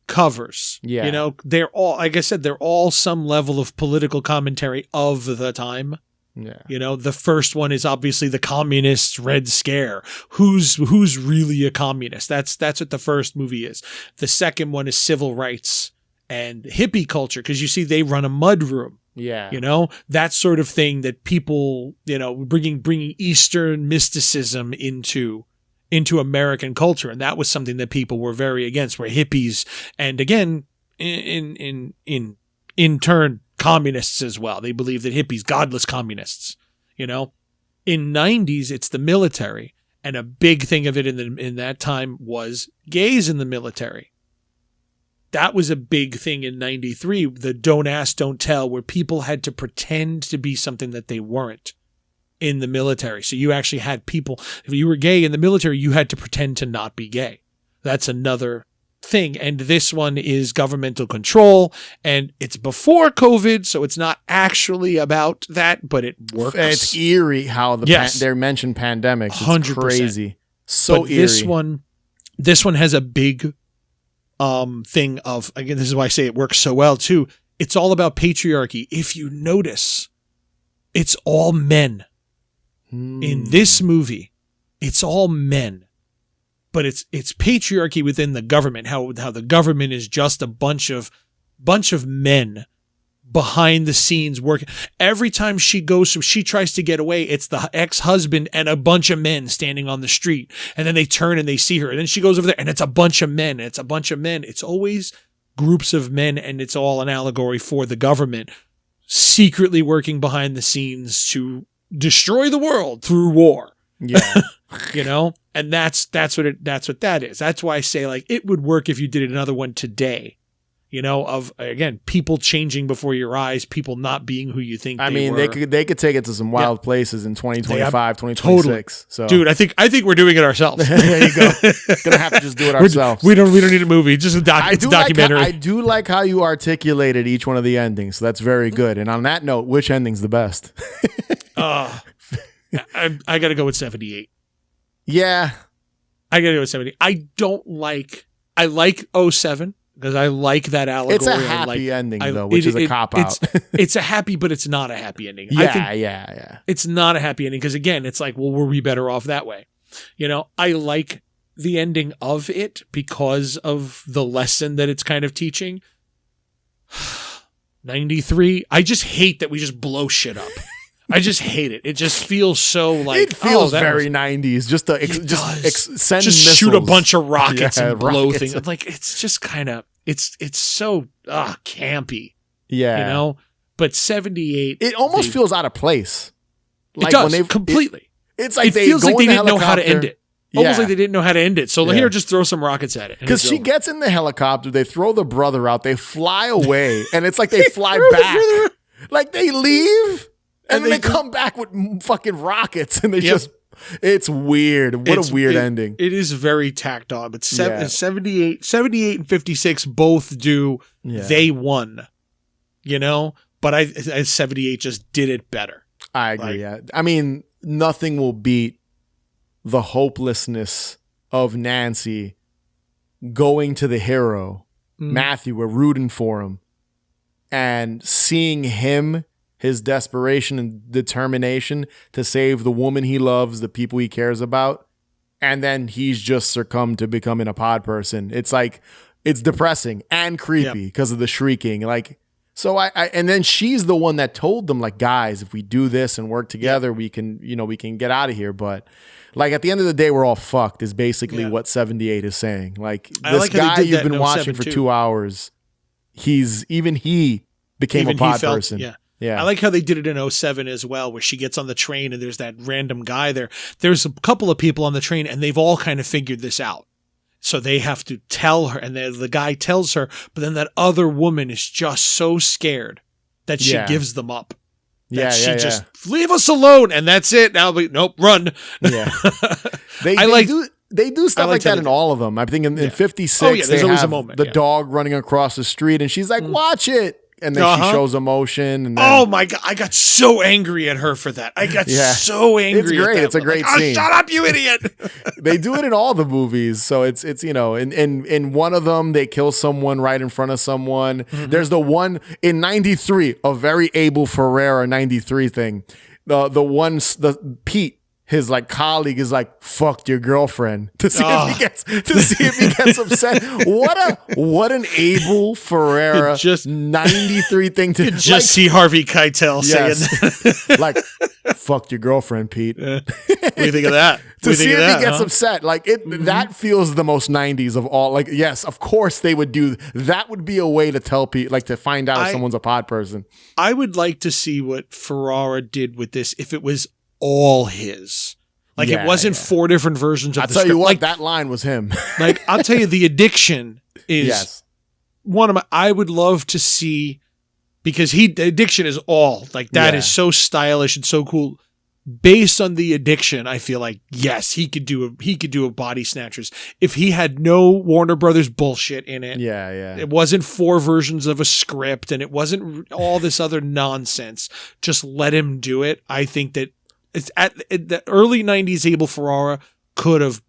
covers. Yeah. You know, they're all, like I said, they're all some level of political commentary of the time. Yeah. You know, the first one is obviously the communist Red Scare. Who's really a communist? That's what the first movie is. The second one is civil rights and hippie culture, because you see they run a mud room. Yeah. You know, that sort of thing that people, you know, bringing Eastern mysticism into American culture. And that was something that people were very against, were hippies. And again, in turn, communists as well. They believe that hippies, godless communists, you know. In 90s, it's the military. And a big thing of it in that time was gays in the military. That was a big thing in 93, the don't ask, don't tell, where people had to pretend to be something that they weren't in the military. So you actually had people, if you were gay in the military, you had to pretend to not be gay. That's another thing. And this one is governmental control, and it's before COVID, so it's not actually about that, but it works. It's eerie how they mentioned pandemics. It's 100%. crazy. So but eerie. This one has a big thing of, again, this is why I say it works so well too. It's all about patriarchy. If you notice, it's all men. In this movie, it's all men. But it's patriarchy within the government, how the government is just a bunch of men behind the scenes working. Every time she tries to get away, it's the ex-husband and a bunch of men standing on the street. And then they turn and they see her. And then she goes over there and it's a bunch of men. And it's a bunch of men. It's always groups of men, and it's all an allegory for the government secretly working behind the scenes to destroy the world through war. Yeah. You know? And that's what that is. That's why I say, like, it would work if you did another one today. You know, of, again, people changing before your eyes, people not being who you think they were. they could take it to some wild places in 2025, 2026. Totally. So, dude, I think we're doing it ourselves. there you go. Gonna have to just do it ourselves. We don't need a movie, just a documentary. I do like how you articulated each one of the endings. So that's very good. And on that note, which ending's the best? I got to go with 78. Yeah. I got to go with 70. I like 07. Because I like that allegory. It's a happy ending, though, which is a cop-out. It's a happy, but it's not a happy ending. Yeah. It's not a happy ending because, again, it's like, well, were we better off that way? You know, I like the ending of it because of the lesson that it's kind of teaching. 93, I just hate that we just blow shit up. I just hate it. It just feels so like, it feels very 90s. Just to send missiles. Shoot a bunch of rockets and blow rockets. things. Like, it's just kind of, it's so campy. Yeah. You know? But 78. It almost feels out of place. Like, it does, completely. It's like it feels like they didn't know how to end it. Almost like they didn't know how to end it. So here, just throw some rockets at it. Because she gets in the helicopter, they throw the brother out, they fly away, and it's like they fly back. Like they leave. And then they come back with fucking rockets, and they it's weird. What a weird ending. It is very tacked on, but 78 and 56 both do, they won, you know? But I 78 just did it better. I agree, I mean, nothing will beat the hopelessness of Nancy going to the hero, Matthew, we're rooting for him, and seeing him, his desperation and determination to save the woman he loves, the people he cares about, and then he's just succumbed to becoming a pod person. It's like, it's depressing and creepy because of the shrieking. Like, so and then she's the one that told them, like, guys, if we do this and work together, we can get out of here. But like, at the end of the day, we're all fucked is basically what 78 is saying. Like, this guy you've been watching for 2 hours, he became a pod person. Yeah. I like how they did it in 07 as well, where she gets on the train and there's that random guy there. There's a couple of people on the train and they've all kind of figured this out. So they have to tell her, and the guy tells her, but then that other woman is just so scared that she gives them up. Yeah, she just leave us alone, and that's it. Now, nope, run. Yeah, they do stuff like that in all of them. I'm thinking in 56, there's they always a have moment, the dog running across the street, and she's like, "Watch it." And then she shows emotion. And then, oh my God. I got so angry at her for that. I got so angry. It's great. It's a great scene. Shut up, you idiot. They do it in all the movies. So it's in one of them, they kill someone right in front of someone. Mm-hmm. There's the one in 93, a very Abel Ferrara 93 thing. The Pete, his like colleague, is like, "Fucked your girlfriend," to see if he gets upset. What an Abel Ferrara just 93 thing to just see Harvey Keitel saying that. Like, "Fucked your girlfriend, Pete." What do you think of that? To see if he gets upset, like that feels the most 90s of all. Like, yes, of course they would do that. Would be a way to tell people, like, to find out if someone's a pod person. I would like to see what Ferrara did with this if it was all his. Like, it wasn't 4 different versions of the script. I'll tell you what, like, that line was him. Like, I'll tell you, The Addiction is one of my, I would love to see, because The Addiction is all, like, that is so stylish and so cool. Based on The Addiction, I feel like, yes, he could do a Body Snatchers. If he had no Warner Brothers bullshit in it. Yeah. It wasn't 4 versions of a script, and it wasn't all this other nonsense. Just let him do it. I think that it's at the early 90s, Abel Ferrara could have,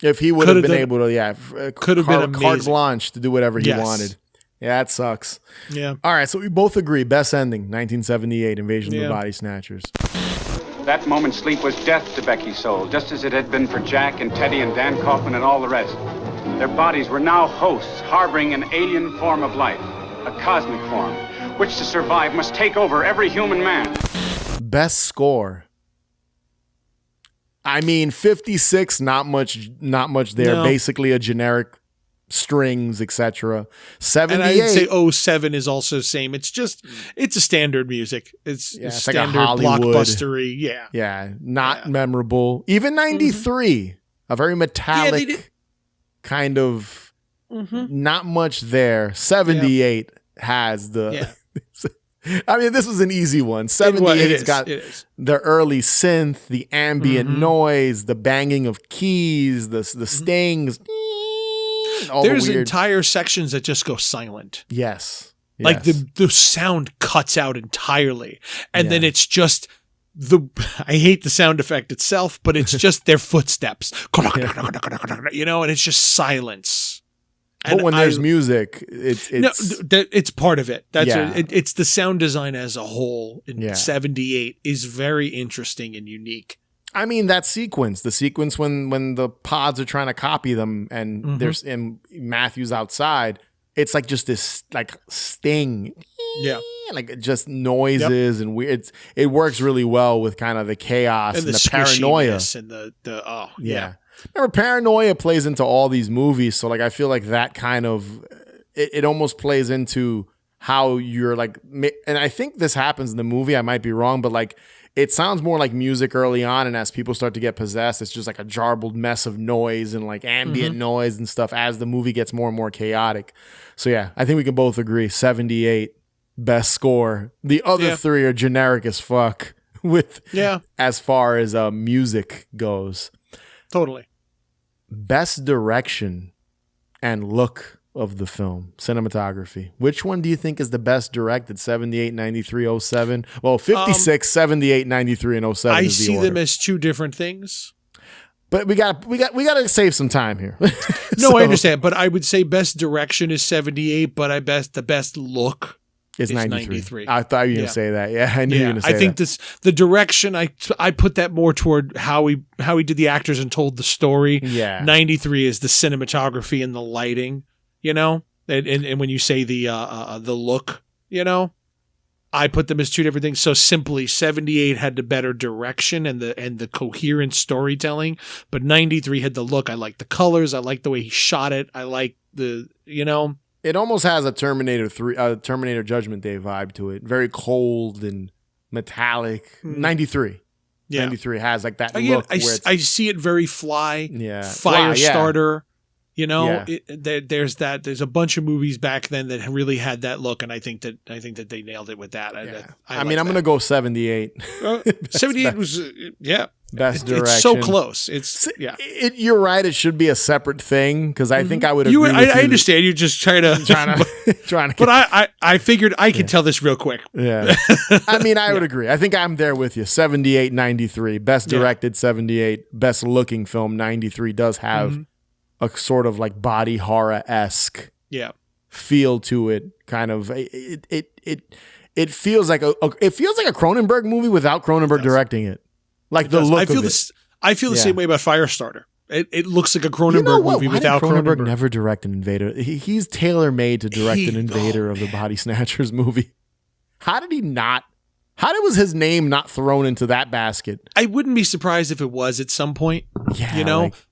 if he would have been able to, could have been amazing. Carte blanche to do whatever he wanted. Yeah, that sucks. Yeah. All right, so we both agree. Best ending, 1978, Invasion of the Body Snatchers. That moment's sleep was death to Becky's soul, just as it had been for Jack and Teddy and Dan Kaufman and all the rest. Their bodies were now hosts, harboring an alien form of life, a cosmic form, which to survive must take over every human man. Best score. I mean, 56, not much there. No. Basically a generic strings, etc. 78. And I'd say 07 is also same. It's a standard music. It's standard like a blockbustery. Yeah. Yeah. Not memorable. Even 93, a very metallic kind of not much there. 78 has the I mean, this was an easy one. 78's got the early synth, the ambient noise, the banging of keys, the stings. There's entire sections that just go silent. Yes. Like the sound cuts out entirely. And then it's just I hate the sound effect itself, but it's just their footsteps. You know, and it's just silence. But when there's music, it's part of it. It's the sound design as a whole in 78 is very interesting and unique. I mean, that sequence, the sequence when the pods are trying to copy them and there's Matthew's outside, it's like just this like sting. Yeah. Like just noises and weird. It works really well with kind of the chaos and the paranoia. And Remember, paranoia plays into all these movies. So like, I feel like that kind of, it almost plays into how you're like, and I think this happens in the movie. I might be wrong, but like, it sounds more like music early on, and as people start to get possessed, it's just like a jarbled mess of noise and like ambient noise and stuff as the movie gets more and more chaotic. So yeah, I think we can both agree 78, best score. The other 3 are generic as fuck with as far as music goes. Totally. Best direction and look of the film, cinematography. Which one do you think is the best directed? 78, 93, 07? Well, 56, 78, 93, and 07 I is the see order. them as 2 different things. But we got to save some time here. No, I understand, but I would say best direction is 78, but the best look is 93. I thought you were going to say that. Yeah, I knew you were going to say that. I think the direction, I put that more toward how he did the actors and told the story. Yeah. 93 is the cinematography and the lighting, you know? And when you say the look, you know? I put them as 2 different things. So simply 78 had the better direction and the coherent storytelling, but 93 had the look. I like the colors. I like the way he shot it. I like it almost has a Terminator Judgment Day vibe to it. Very cold and metallic. 93. Yeah. 93 has like that look. I see it very Fly. Yeah. Firestarter. You know, Yeah. there's a bunch of movies back then that really had that look, and I think that they nailed it with that. I mean, I'm going to go 78. 78 was Best direction. It's so close. You're right. It should be a separate thing because I think I would agree with you. I understand. You're just trying to. But I figured I could tell this real quick. Yeah. I mean, I would agree. I think I'm there with you. 78, 93. Best directed 78. Best looking film 93 does have a sort of like body horror-esque feel to it. Kind of it feels like a Cronenberg movie without Cronenberg directing it. Like the look of it. I feel the same way about Firestarter. It looks like a Cronenberg movie without Cronenberg. Never direct an Invader. He's tailor-made to direct an Invader of the Body Snatchers movie. How did he not? How was his name not thrown into that basket? I wouldn't be surprised if it was at some point,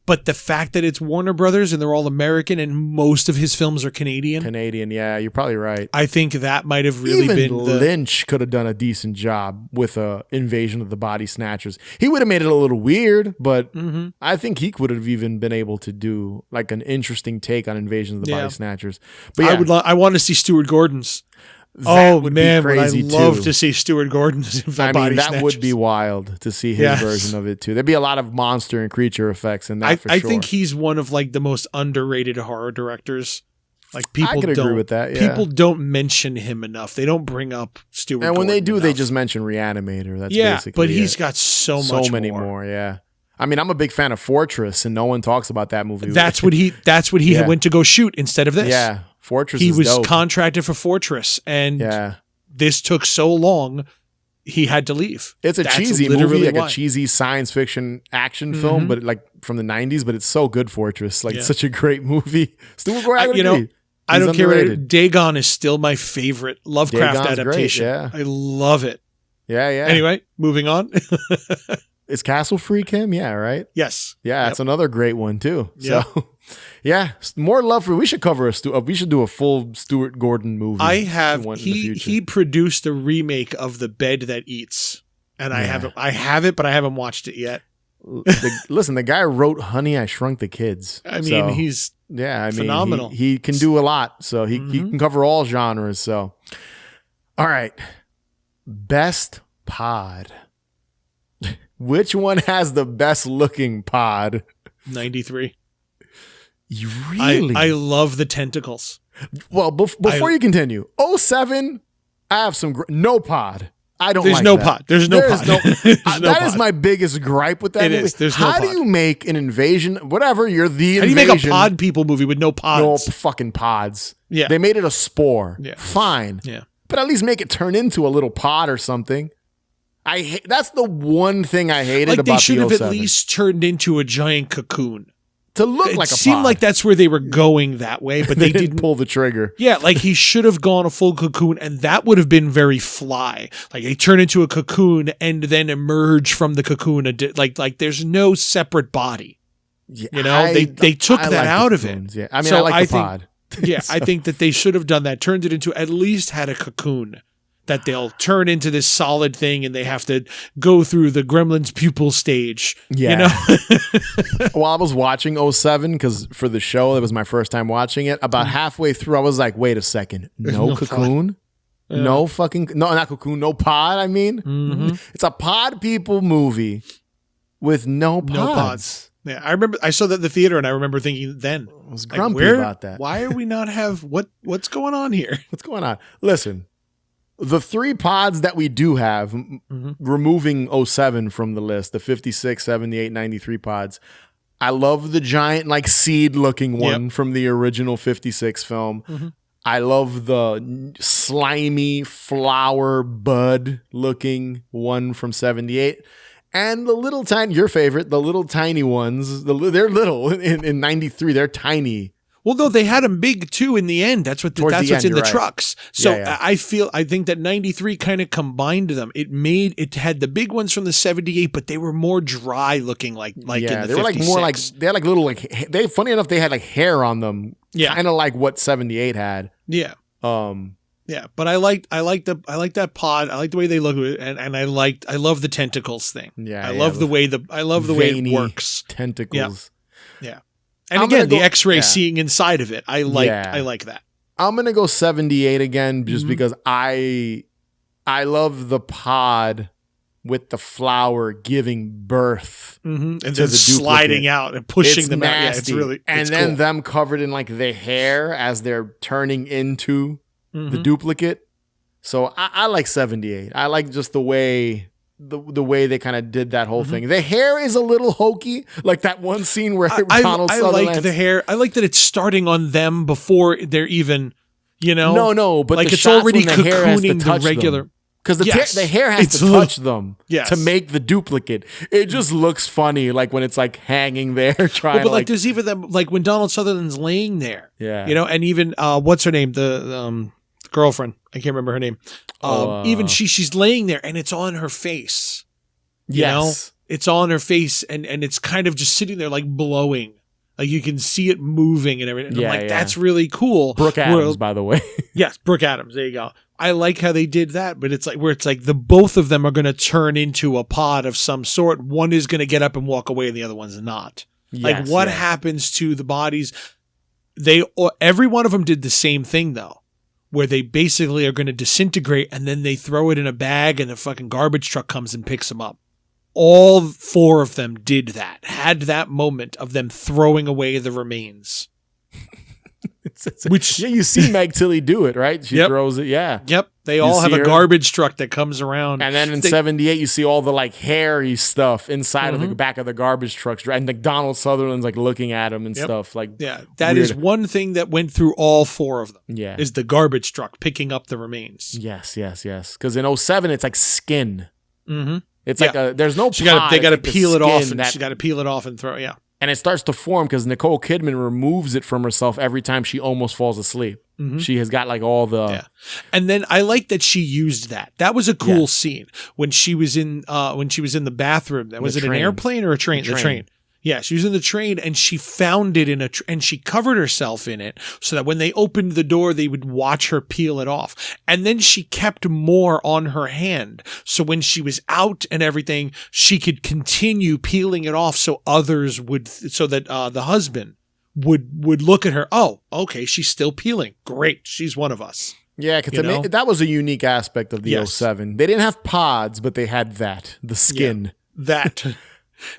but the fact that it's Warner Brothers and they're all American and most of his films are Canadian. Yeah, you're probably right. I think that might have really been Lynch could have done a decent job with a Invasion of the Body Snatchers. He would have made it a little weird, but I think he would have even been able to do like an interesting take on Invasion of the Body Snatchers. But I want to see Stuart Gordon's. That would be crazy I'd love to see Stuart Gordon's Body that Snatchers. would be wild to see his version of it too. There'd be a lot of monster and creature effects in that. I think he's one of like the most underrated horror directors. Like people I could agree with that. Yeah. People don't mention him enough. They don't bring up Stuart. And when Gordon they do, enough. they just mention Reanimator. That's basically but he's got so many more. Yeah. I mean, I'm a big fan of Fortress, and no one talks about that movie. That's what he went to go shoot instead of this. Yeah, Fortress. He was dope. contracted for Fortress, and this took so long, he had to leave. It's a cheesy movie, like a cheesy science fiction action film, but like from the 90s. But it's so good, Fortress. Like it's such a great movie. Stuart Gordon, I don't care. Dagon is still my favorite Lovecraft adaptation. Great, I love it. Yeah. Anyway, moving on. Is Castle Freak him? Yeah, right? Yes. Yeah, it's another great one too. So, more love for. We should cover we should do a full Stuart Gordon movie. I have. He produced a remake of The Bed That Eats, and I have it, but I haven't watched it yet. Listen, the guy wrote Honey, I Shrunk the Kids. I mean, he's phenomenal. He can do a lot, so he can cover all genres. So, all right, best pod. Which one has the best looking pod? 93. You really? I love the tentacles. Well, before you continue, 07, I have some no pod. I don't. There's like no that. pod. There's no pod. That is my biggest gripe with that movie. There's no How pod. do you make an invasion? Whatever, you're the How invasion. do you make a pod people movie with no pods? No fucking pods. Yeah. They made it a spore. Yeah. Fine. Yeah. But at least make it turn into a little pod or something. That's the one thing I hated about the 07. They should have at least turned into a giant cocoon. To look like a pod. It seemed like that's where they were going that way, but they didn't pull the trigger. Yeah, like he should have gone a full cocoon, and that would have been very Fly. Like they turn into a cocoon and then emerge from the cocoon. Like there's no separate body. Yeah, you know, they took that out of it. Yeah, I mean, I like the pod. Yeah, I think that they should have done that. Turned it into, at least had a cocoon that they'll turn into this solid thing, and they have to go through the Gremlins pupil stage. Yeah. You know? While I was watching 07, because for the show, it was my first time watching it, about halfway through, I was like, wait a second. No cocoon? Yeah. No fucking, no, not cocoon, no pod, I mean. It's a pod people movie with no pods. Yeah, I remember I saw that in the theater, and I remember thinking then, I was grumpy about that. Why are we not what's going on here? What's going on? Listen, the 3 pods that we do have, removing 07 from the list, the 56, 78, 93 pods, I love the giant, like, seed-looking one from the original 56 film. I love the slimy flower bud-looking one from 78. And the little tiny, your favorite, the little tiny ones, they're little in 93, they're tiny. Well, no, they had them big too in the end. That's what's in the trucks. So I think that 93 kind of combined them. It had the big ones from the 78, but they were more dry looking, like in the 56. They were like more like, they had like little, like, funny enough, they had like hair on them. Yeah. Kind of like what 78 had. Yeah. Yeah, but I like that pod. I like the way they look at it, and I love the tentacles thing. Yeah, I love the way it works. Tentacles. Yeah. And I'm again, gonna the go- X-ray yeah. seeing inside of it. I like that. I'm gonna go 78 again, just because I love the pod with the flower giving birth And to then the sliding duplicate. out and pushing It's them out. Yeah, it's nasty. really and it's then cool. them covered in like the hair as they're turning into the duplicate. So I like 78. I like just the way the way they kind of did that whole thing. The hair is a little hokey, like that one scene where Donald I Sutherland. like the hair. I like that it's starting on them before they're even, No, but like the it's shots already when the hair has to cocooning the touch regular. Because the hair has It's to touch them Yes. to make the duplicate. It just looks funny, like when it's like hanging there trying Well, but to like there's even them, like when Donald Sutherland's laying there. Yeah. And even what's her name? The girlfriend. I can't remember her name. Even she's laying there and it's on her face. You know? It's on her face and it's kind of just sitting there like blowing. Like you can see it moving and everything. And I'm like, that's really cool. Brooke Adams, by the way. Yes, Brooke Adams. There you go. I like how they did that, but it's like the both of them are going to turn into a pod of some sort. One is going to get up and walk away, and the other one's not. Like what happens to the bodies? Every one of them did the same thing though, where they basically are going to disintegrate, and then they throw it in a bag, and the fucking garbage truck comes and picks them up. All 4 of them did that. Had that moment of them throwing away the remains. Which you see Meg Tilly do it, right? She throws it, Yep. They all have a garbage truck that comes around. And then in 78, you see all the like hairy stuff inside of the back of the garbage trucks. And like Donald Sutherland's like looking at him and stuff. Like, that is one thing that went through all 4 of them. Yeah. Is the garbage truck picking up the remains. Yes. Because in 07, it's like skin. Mm-hmm. It's like there's no pod. They got to like peel it off. And she got to peel it off and throw it. Yeah. And it starts to form because Nicole Kidman removes it from herself every time she almost falls asleep. She has got like all the... Yeah. And then I like that she used that. That was a cool scene when she was in the bathroom. Was it an airplane or a train? The train. Yeah, she was in the train and she found it and she covered herself in it so that when they opened the door, they would watch her peel it off. And then she kept more on her hand. So when she was out and everything, she could continue peeling it off so others would, so that the husband would look at her. Oh, okay, she's still peeling. Great. She's one of us. Yeah, because that was a unique aspect of the 07. They didn't have pods, but they had the skin. Yeah, that.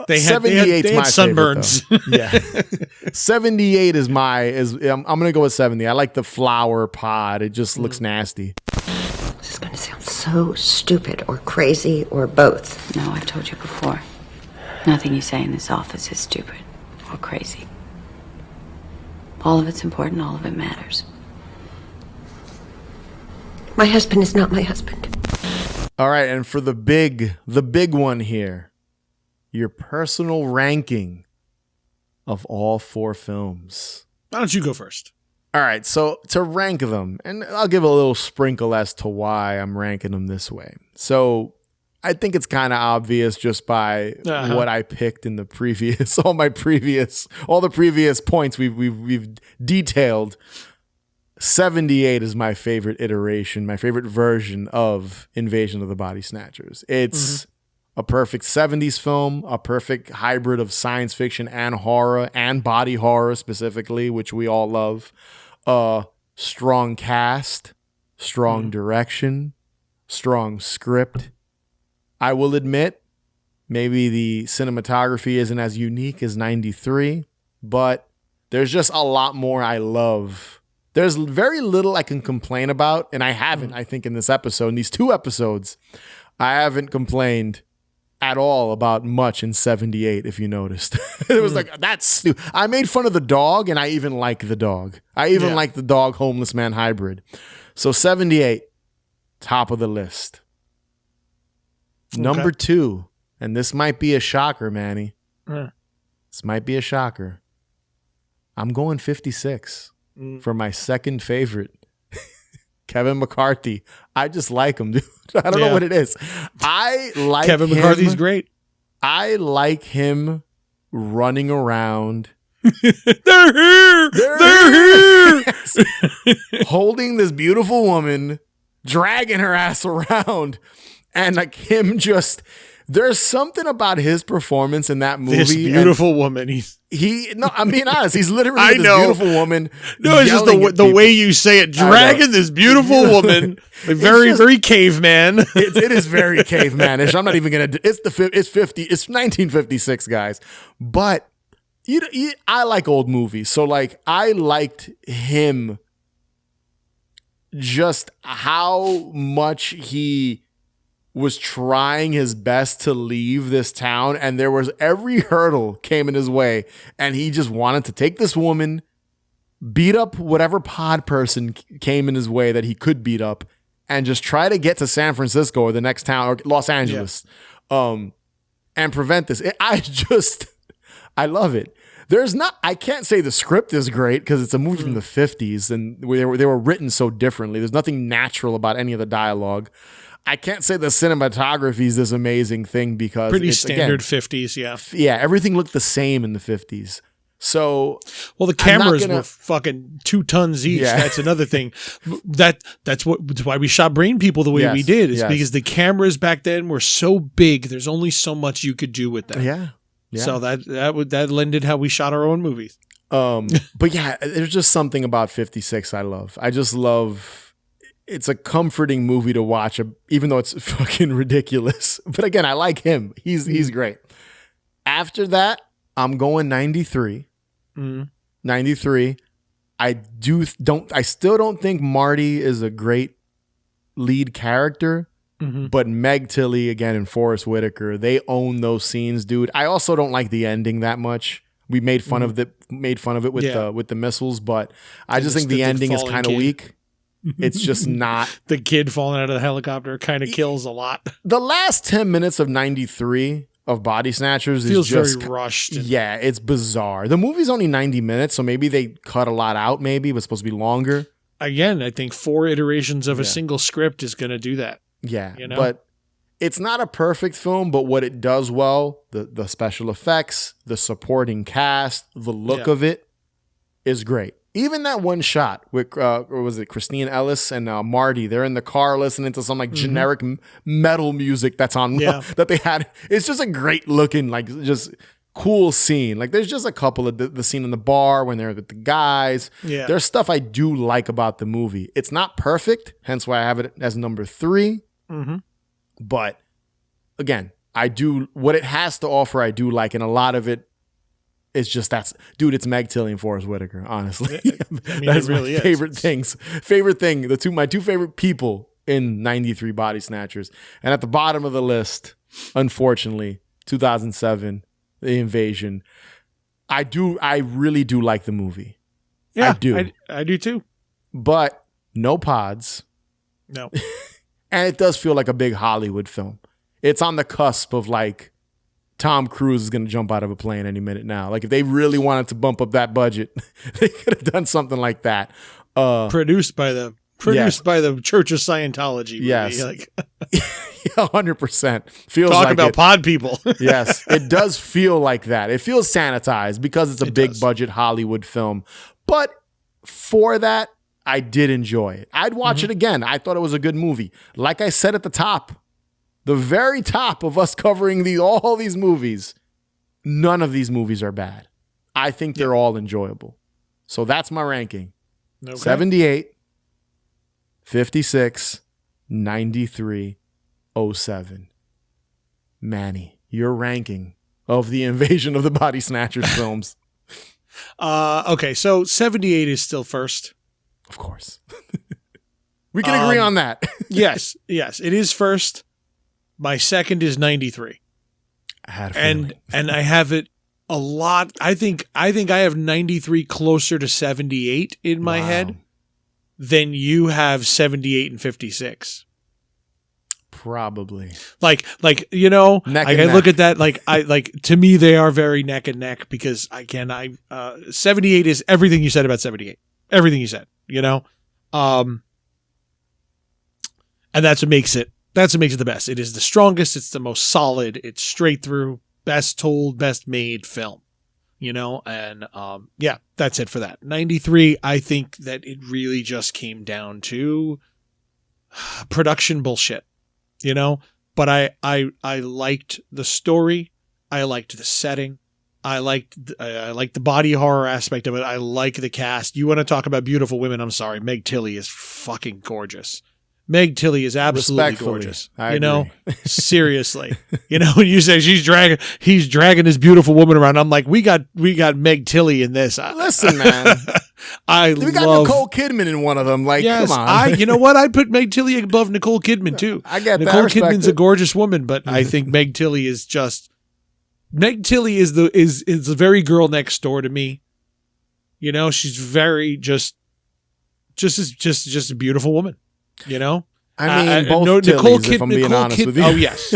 They had 78 is my sunburns. Favorite, yeah. 78 is I'm going to go with 70. I like the flower pod. It just looks nasty. This is going to sound so stupid or crazy or both. No, I've told you before. Nothing you say in this office is stupid or crazy. All of it's important, all of it matters. My husband is not my husband. All right, and for the big one here, your personal ranking of all 4 films. Why don't you go first? All right, so to rank them, and I'll give a little sprinkle as to why I'm ranking them this way. So I think it's kind of obvious just by what I picked in the previous, all the previous points we've detailed. 78 is my favorite iteration, my favorite version of Invasion of the Body Snatchers. It's a perfect 70s film, a perfect hybrid of science fiction and horror, and body horror specifically, which we all love. Strong cast, strong direction, strong script. I will admit, maybe the cinematography isn't as unique as 93, but there's just a lot more I love. There's very little I can complain about, and I haven't, I think, in this episode. In these 2 episodes, I haven't complained at all about much in 78, if you noticed. It was like, that's stupid. I made fun of the dog, and I even like the dog. I even like the dog homeless man hybrid. So 78, top of the list. Okay. Number 2, and this might be a shocker, Manny. This might be a shocker. I'm going 56 for my second favorite. Kevin McCarthy. I just like him, dude. I don't know what it is. I like Kevin McCarthy's great. I like him running around. They're here. They're here. Holding this beautiful woman, dragging her ass around, and like him just There's something about his performance in that movie. This beautiful woman. I'm being honest. He's literally I this know. beautiful woman. No, it's just the way you say it. Dragging this beautiful woman. Like very caveman. It is very cavemanish. I'm not even going to, it's 1956, guys. But I like old movies. So like, I liked him just how much he was trying his best to leave this town, and there was every hurdle came in his way, and he just wanted to take this woman, beat up whatever pod person came in his way that he could beat up, and just try to get to San Francisco or the next town or Los Angeles, and prevent this. I love it. I can't say the script is great because it's a movie from the 50s and they were written so differently. There's nothing natural about any of the dialogue. I can't say the cinematography is this amazing thing because pretty it's standard 50s, yeah. Yeah, everything looked the same in the 50s. So, well, the cameras were fucking 2 tons each. Yeah. That's another thing. That's why we shot Brain People the way we did. Is because the cameras back then were so big. There's only so much you could do with them. Yeah. So that lended how we shot our own movies. But yeah, there's just something about 56 I love. I just love. It's a comforting movie to watch, even though it's fucking ridiculous. But again, I like him. He's great. After that, I'm going 93. 93. I still don't think Marty is a great lead character, but Meg Tilly again and Forrest Whitaker, they own those scenes, dude. I also don't like the ending that much. We made fun of it with the missiles, but I just think the ending is kind of weak. It's just not. The kid falling out of the helicopter kind of kills a lot. The last 10 minutes of 93 of Body Snatchers feels just very rushed. Yeah, it's bizarre. The movie's only 90 minutes, so maybe they cut a lot out. Maybe it was supposed to be longer. Again, I think 4 iterations of a single script is going to do that. Yeah, but it's not a perfect film, but what it does well, the special effects, the supporting cast, the look of it is great. Even that one shot with, or was it Christine Ellis and Marty? They're in the car listening to some like generic metal music that's on that they had. It's just a great looking, like just cool scene. Like there's just a couple of the scene in the bar when they're with the guys. Yeah, there's stuff I do like about the movie. It's not perfect, hence why I have it as number 3. But again, I do what it has to offer. I do like, and a lot of it. It's just it's Meg Tilly and Forrest Whitaker, honestly. I mean, that's really my favorite things. Favorite thing, my two favorite people in 93 Body Snatchers. And at the bottom of the list, unfortunately, 2007, The Invasion. I really do like the movie. Yeah, I do. I do too. But no pods. No. And it does feel like a big Hollywood film. It's on the cusp of like, Tom Cruise is going to jump out of a plane any minute now. Like if they really wanted to bump up that budget, they could have done something like that. Produced by the Church of Scientology. Movie. Yes, like 100%. Feels talk like about pod people. Yes, it does feel like that. It feels sanitized because it's a big budget Hollywood film. But for that, I did enjoy it. I'd watch it again. I thought it was a good movie. Like I said at the top. The very top of us covering all these movies, none of these movies are bad. I think they're all enjoyable. So that's my ranking. Okay. 78, 56, 93, 07. Manny, your ranking of the Invasion of the Body Snatchers films. Okay, so 78 is still first. Of course. We can agree on that. Yes, it is first. My second is 93. I had a feeling. And I have it a lot. I think I have 93 closer to 78 in my head than you have 78 and 56. Probably. Like you know, I look at that to me they are very neck and neck because again 78 is everything you said about 78. Everything you said, you know? And that's what makes it the best. It is the strongest. It's the most solid. It's straight through, best told, best made film, you know? And that's it for that. 93, I think that it really just came down to production bullshit, you know? But I liked the story. I liked the setting. I liked the body horror aspect of it. I like the cast. You want to talk about beautiful women? I'm sorry. Meg Tilly is fucking gorgeous. Meg Tilly is absolutely gorgeous. I agree. Seriously. When you say he's dragging this beautiful woman around, I'm like, we got Meg Tilly in this. Listen, man. We got Nicole Kidman in one of them. Like, yes, come on. You know what? I'd put Meg Tilly above Nicole Kidman too. I get that. Nicole Kidman's a gorgeous woman, but I think Meg Tilly is just. Meg Tilly is the very girl next door to me. She's very just a beautiful woman. I mean, both Tillys, if I'm being honest with you. Oh yes.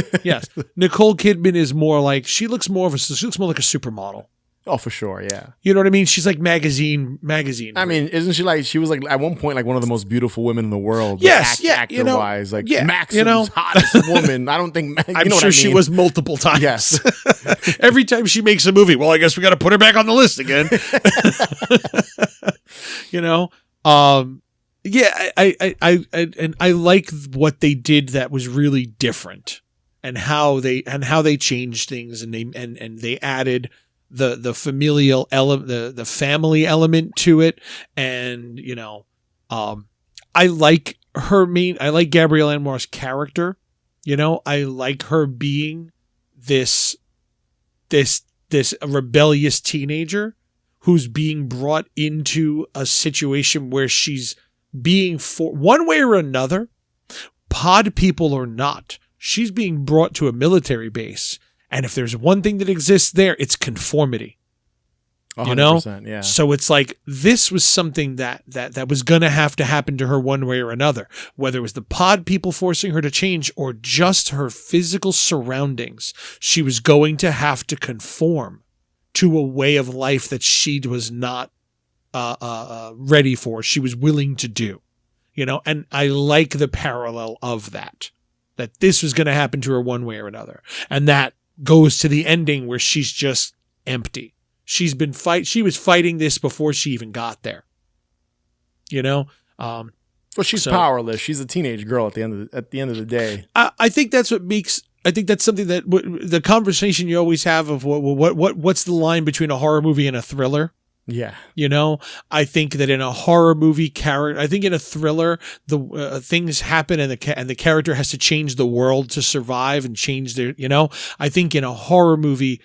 Nicole Kidman is more like she looks more like a supermodel. Oh, for sure, yeah. You know what I mean? She's like magazine. I mean, isn't she like? She was like at one point like one of the most beautiful women in the world. Yes, actor wise, like Maxim's you hottest woman. I don't think. I'm sure she was multiple times. Yes. Every time she makes a movie, well, I guess we got to put her back on the list again. I like what they did that was really different, and how they changed things, and they added the familial element, the family element to it, and I like Gabrielle Anwar's character. I like her being this rebellious teenager who's being brought into a situation where she's being one way or another, pod people or not, she's being brought to a military base. And if there's one thing that exists there, it's conformity. 100%, yeah. So it's like this was something that was going to have to happen to her one way or another, whether it was the pod people forcing her to change or just her physical surroundings. She was going to have to conform to a way of life that she was not ready for. She was willing to do, and I like the parallel of that this was going to happen to her one way or another. And that goes to the ending where she's just empty. She was fighting this before she even got there. Well, she's powerless. She's a teenage girl at the end of the day. I think that's what makes. I think that's something that the conversation you always have of what's the line between a horror movie and a thriller. Yeah. I think that in a horror movie I think in a thriller, the things happen and the character has to change the world to survive and change their, I think in a horror movie,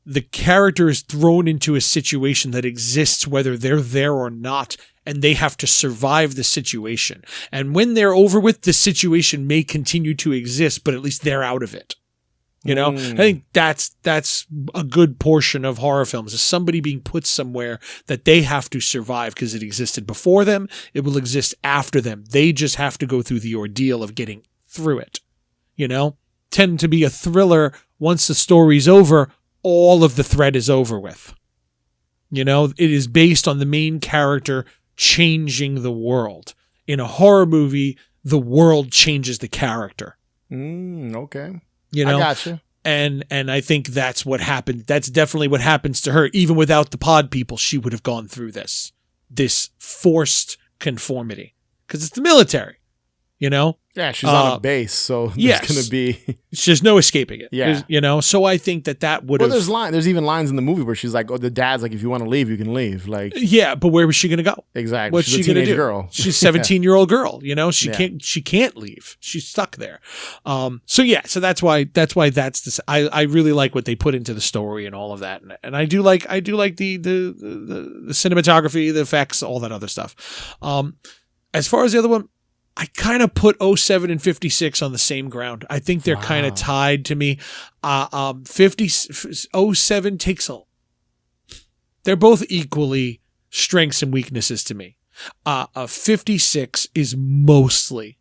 the character is thrown into a situation that exists whether they're there or not, and they have to survive the situation. And when they're over with, the situation may continue to exist, but at least they're out of it. I think that's a good portion of horror films, is somebody being put somewhere that they have to survive because it existed before them. It will exist after them. They just have to go through the ordeal of getting through it. Tend to be a thriller. Once the story's over, all of the thread is over with. It is based on the main character changing the world. In a horror movie, the world changes the character. Okay. I gotcha. And I think that's what happened. That's definitely what happens to her. Even without the pod people, she would have gone through this forced conformity because it's the military, Yeah, she's on a base, so there's going to be... There's no escaping it. Yeah. So I think that would have... Well, there's even lines in the movie where she's like, the dad's like, if you want to leave, you can leave. Like, yeah, but where was she going to go? Exactly. What's she's she a going to teenage do? girl. She's a 17-year-old girl, she can't leave. She's stuck there. So that's why that's this. I really like what they put into the story and all of that. And I do like the cinematography, the effects, all that other stuff. As far as the other one, I kind of put 07 and 56 on the same ground. I think they're kind of tied to me. 07 takes they're both equally strengths and weaknesses to me. 56 is mostly,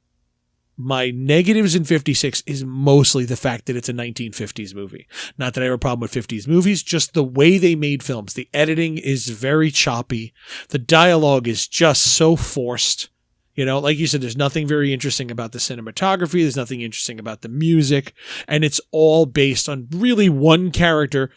my negatives in 56 is mostly the fact that it's a 1950s movie. Not that I have a problem with 50s movies, just the way they made films. The editing is very choppy. The dialogue is just so forced. Like you said, there's nothing very interesting about the cinematography. There's nothing interesting about the music. And it's all based on really one character,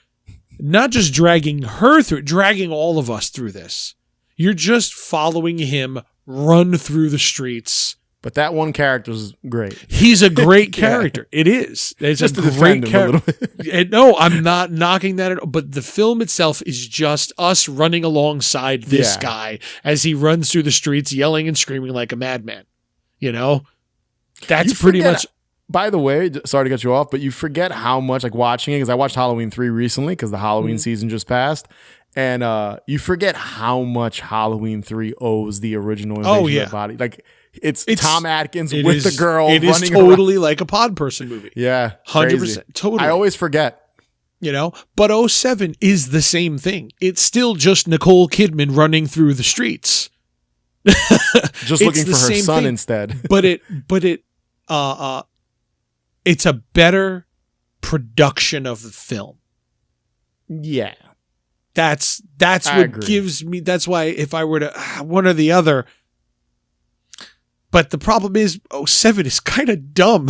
not just dragging her through, dragging all of us through this. You're just following him run through the streets But that one character's great. He's a great character. It is. It's Just a to great defend him a character. little bit. No, I'm not knocking that at all. But the film itself is just us running alongside this guy as he runs through the streets yelling and screaming like a madman. You know? That's pretty much... By the way, sorry to cut you off, but you forget how much, like watching it, because I watched Halloween 3 recently because the Halloween season just passed. And you forget how much Halloween 3 owes the original Invasion of the Body. Like, it's Tom Atkins with the girl It is running totally like a Pod Person movie. Yeah. 100%. Crazy. Totally. I always forget. You know? But 07 is the same thing. It's still just Nicole Kidman running through the streets. Just looking for her son instead. But it's a better production of the film. Yeah. That's I what agree. gives me, that's why if I were to one or the other, but the problem is 07 is kind of dumb.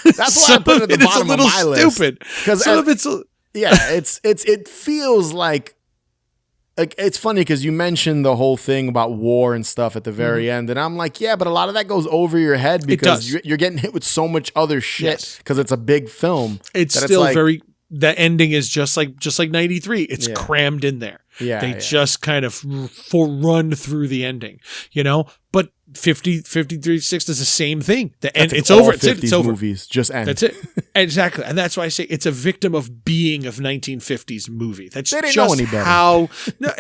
That's why I put it at the bottom of my list. Stupid. Because some of it's it feels like it's funny because you mentioned the whole thing about war and stuff at the very end, and I'm like, yeah, but a lot of that goes over your head because you're getting hit with so much other shit because it's a big film. It's still very. The ending is just like 93. It's crammed in there. Yeah, they just kind of run through the ending, you know. But 53-6 is the same thing. The end. It's over. It's over. Movies just end. That's it. Exactly, and that's why I say it's a victim of being of 1950s movie. That's they didn't just know any better. how. No,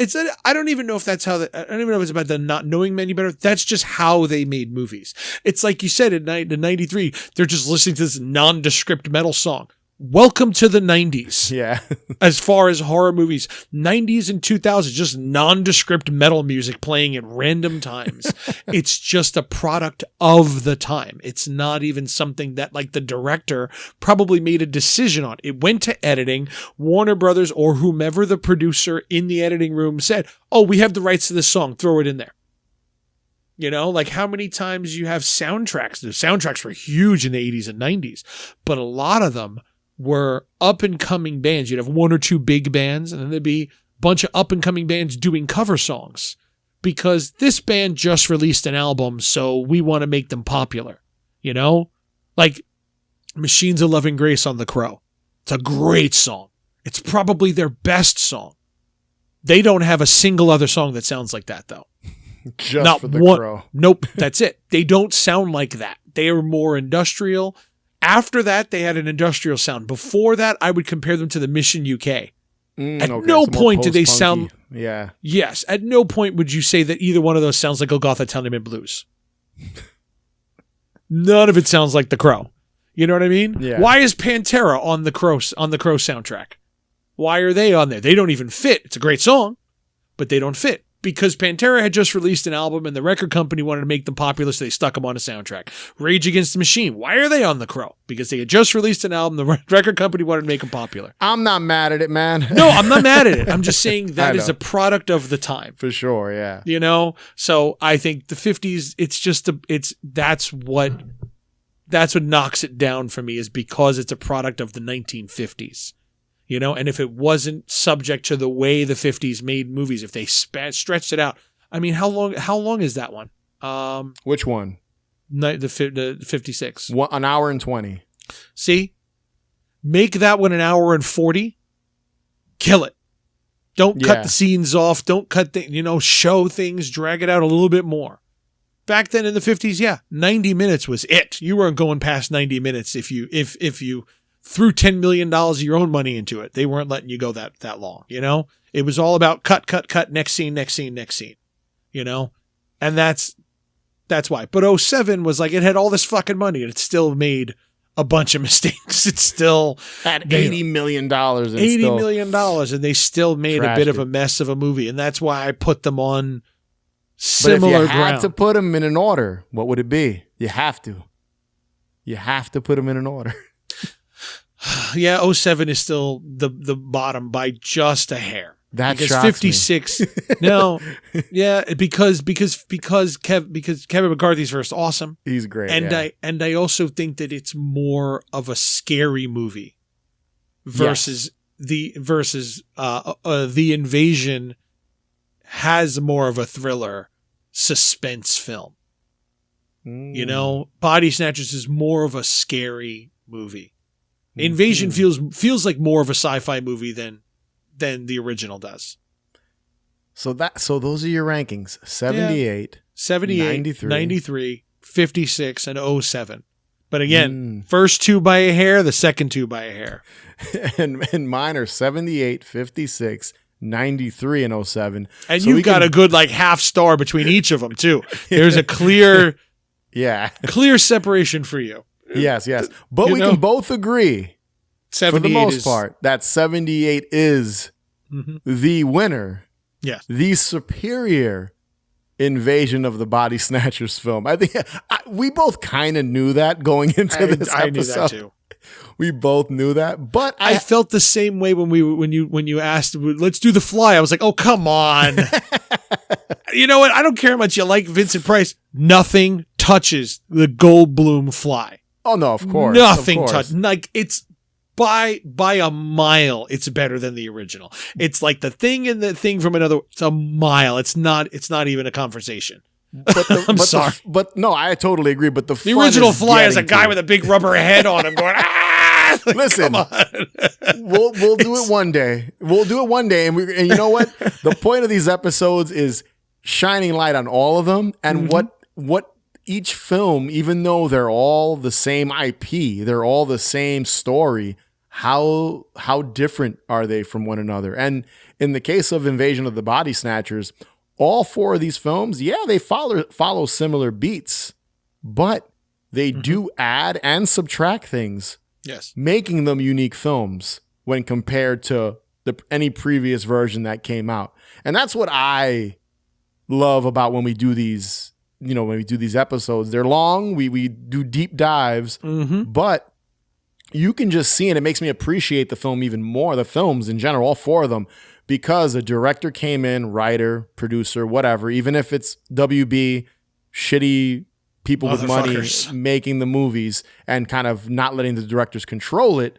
I don't even know if that's how. I don't even know if it's about the not knowing any better. That's just how they made movies. It's like you said in 93. They're just listening to this nondescript metal song. Welcome to the 90s. Yeah. As far as horror movies, 90s and 2000s, just nondescript metal music playing at random times. It's just a product of the time. It's not even something that like the director probably made a decision on. It went to editing. Warner Brothers or whomever the producer in the editing room said, oh, we have the rights to this song. Throw it in there. You know, like how many times you have soundtracks. The soundtracks were huge in the 80s and 90s, but a lot of them were up and coming bands. You'd have one or two big bands, and then there'd be a bunch of up and coming bands doing cover songs because this band just released an album, so we want to make them popular. You know, like Machines of Loving Grace on The Crow. It's a great song. It's probably their best song. They don't have a single other song that sounds like that, though. Just Not for the one. Crow. Nope, that's it. They don't sound like that. They are more industrial. After that, they had an industrial sound. Before that, I would compare them to the Mission UK. At no point did they sound... Yeah. Yes, at no point would you say that either one of those sounds like Golgotha Tenement Blues. None of it sounds like The Crow. You know what I mean? Yeah. Why is Pantera on the Crow soundtrack? Why are they on there? They don't even fit. It's a great song, but they don't fit. Because Pantera had just released an album and the record company wanted to make them popular, so they stuck them on a soundtrack. Rage Against the Machine. Why are they on The Crow? Because they had just released an album, the record company wanted to make them popular. I'm not mad at it, man. No, I'm not mad at it. I'm just saying that is a product of the time. For sure, yeah. You know? So I think the 50s, that's what knocks it down for me is because it's a product of the 1950s. You know, and if it wasn't subject to the way the 50s made movies, if they stretched it out, I mean, how long is that one? Which one? The 56. An hour and 20. See? Make that one an hour and 40. Kill it. Don't cut the scenes off. Don't cut show things, drag it out a little bit more. Back then in the 50s, 90 minutes was it. You weren't going past 90 minutes if you threw $10 million of your own money into it. They weren't letting you go that long, you know? It was all about cut, next scene, you know? And that's why. But 07 was like, it had all this fucking money and it still made a bunch of mistakes. It's still at $80 million. $80 million and they still made a bit of a mess of a movie. And that's why I put them on similar ground. But if you had to put them in an order, what would it be? You have to. You have to put them in an order. Yeah, 07 is still the bottom by just a hair. That because shocks 56. No, yeah, because Kevin McCarthy's first awesome. He's great. And I also think that it's more of a scary movie versus the Invasion has more of a thriller suspense film. You know, Body Snatchers is more of a scary movie. Invasion feels like more of a sci-fi movie than the original does. So those are your rankings. 78, 93, 56, and 07. But again, first 2 by a hair, the second 2 by a hair. and mine are 78, 56, 93, and 07. And so you've got a good like half star between each of them too. There's a clear separation for you. Yes. But we can both agree, for the most part, that 78 is the winner. Yes. The superior Invasion of the Body Snatchers film. I think we both kind of knew that going into this episode. I knew that too. We both knew that, but I felt the same way when you asked, let's do The Fly. I was like, oh, come on. You know what? I don't care how much you like Vincent Price. Nothing touches the Goldblum Fly. Oh no, of course. Nothing touches. Like it's by a mile, it's better than the original. It's like the thing and the thing from another. It's a mile. It's not even a conversation. I'm sorry, but no, I totally agree. But the original Fly is a guy with a big rubber head on him going. Ah! Like, listen, we'll do it one day. We'll do it one day, and you know what? The point of these episodes is shining light on all of them, and what each film, even though they're all the same IP, they're all the same story. How different are they from one another? And in the case of Invasion of the Body Snatchers, all 4 of these films, they follow similar beats, but they do add and subtract things, making them unique films when compared to any previous version that came out. And that's what I love about when we do these, when we do these episodes. They're long, we do deep dives, but you can just see, and it makes me appreciate the film even more, the films in general, all 4 of them, because a director came in, writer, producer, whatever, even if it's WB, shitty people with money making the movies and kind of not letting the directors control it,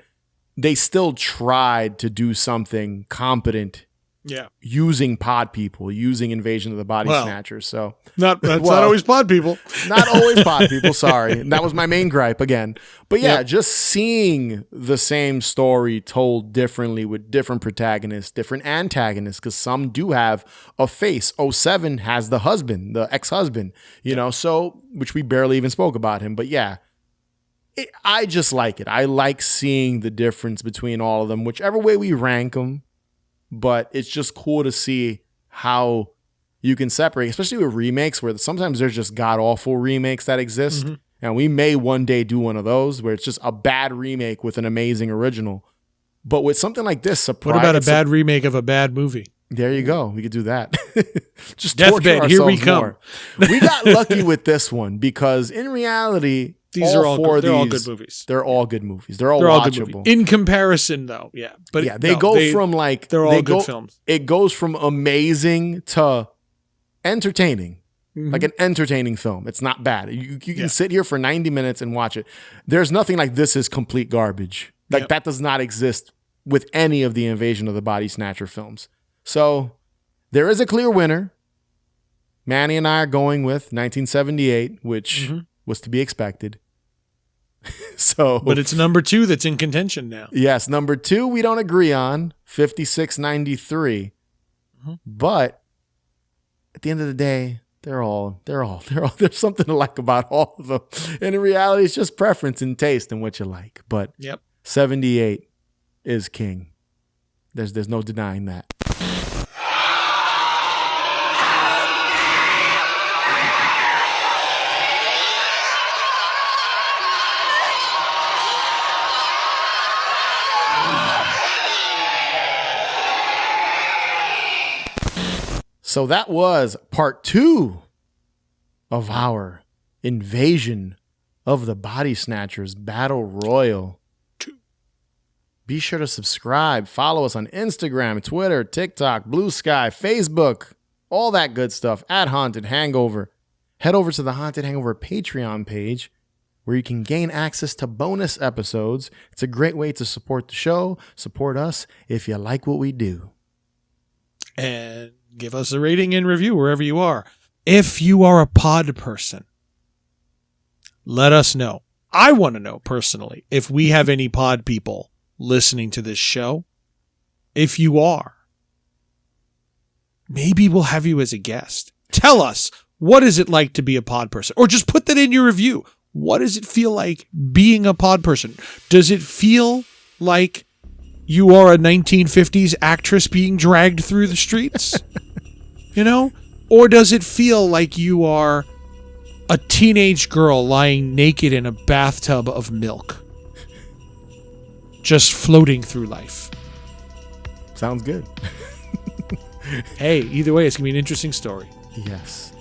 they still tried to do something competent. Yeah, using pod people, using Invasion of the Body Snatchers. So not always pod people. Not always pod people. Sorry, that was my main gripe again. But just seeing the same story told differently with different protagonists, different antagonists, because some do have a face. 07 has the husband, the ex-husband. So which we barely even spoke about him. But I just like it. I like seeing the difference between all of them, whichever way we rank them. But it's just cool to see how you can separate, especially with remakes, where sometimes there's just god-awful remakes that exist. And we may one day do one of those where it's just a bad remake with an amazing original. But with something like this, what about a bad remake of a bad movie? There you go. We could do that. Just Deathbed, here we come. More. We got lucky with this one because in reality, they're all good movies. They're all good movies. They're all watchable. In comparison, though, but they go from they're all good films. It goes from amazing to entertaining, like an entertaining film. It's not bad. You can sit here for 90 minutes and watch it. There's nothing like this is complete garbage. That does not exist with any of the Invasion of the Body Snatcher films. So there is a clear winner. Manny and I are going with 1978, which was to be expected. But it's number 2 that's in contention now. Yes, number 2 we don't agree on, 5693. But at the end of the day, they're all there's something to like about all of them. And in reality, it's just preference and taste and what you like. But 78 is king. There's no denying that. So that was part 2 of our Invasion of the Body Snatchers Battle Royale. Be sure to subscribe, follow us on Instagram, Twitter, TikTok, Blue Sky, Facebook, all that good stuff at Haunted Hangover. Head over to the Haunted Hangover Patreon page where you can gain access to bonus episodes. It's a great way to support the show, support us if you like what we do. And give us a rating and review wherever you are. If you are a pod person, let us know. I want to know personally if we have any pod people listening to this show. If you are, maybe we'll have you as a guest. Tell us, what is it like to be a pod person? Or just put that in your review. What does it feel like being a pod person? Does it feel like you are a 1950s actress being dragged through the streets? You know? Or does it feel like you are a teenage girl lying naked in a bathtub of milk? Just floating through life. Sounds good. Hey, either way, it's going to be an interesting story. Yes.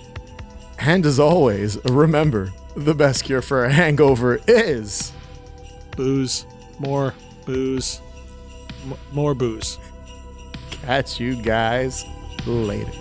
And as always, remember, the best cure for a hangover is... Booze. More booze. More booze. Catch you guys later.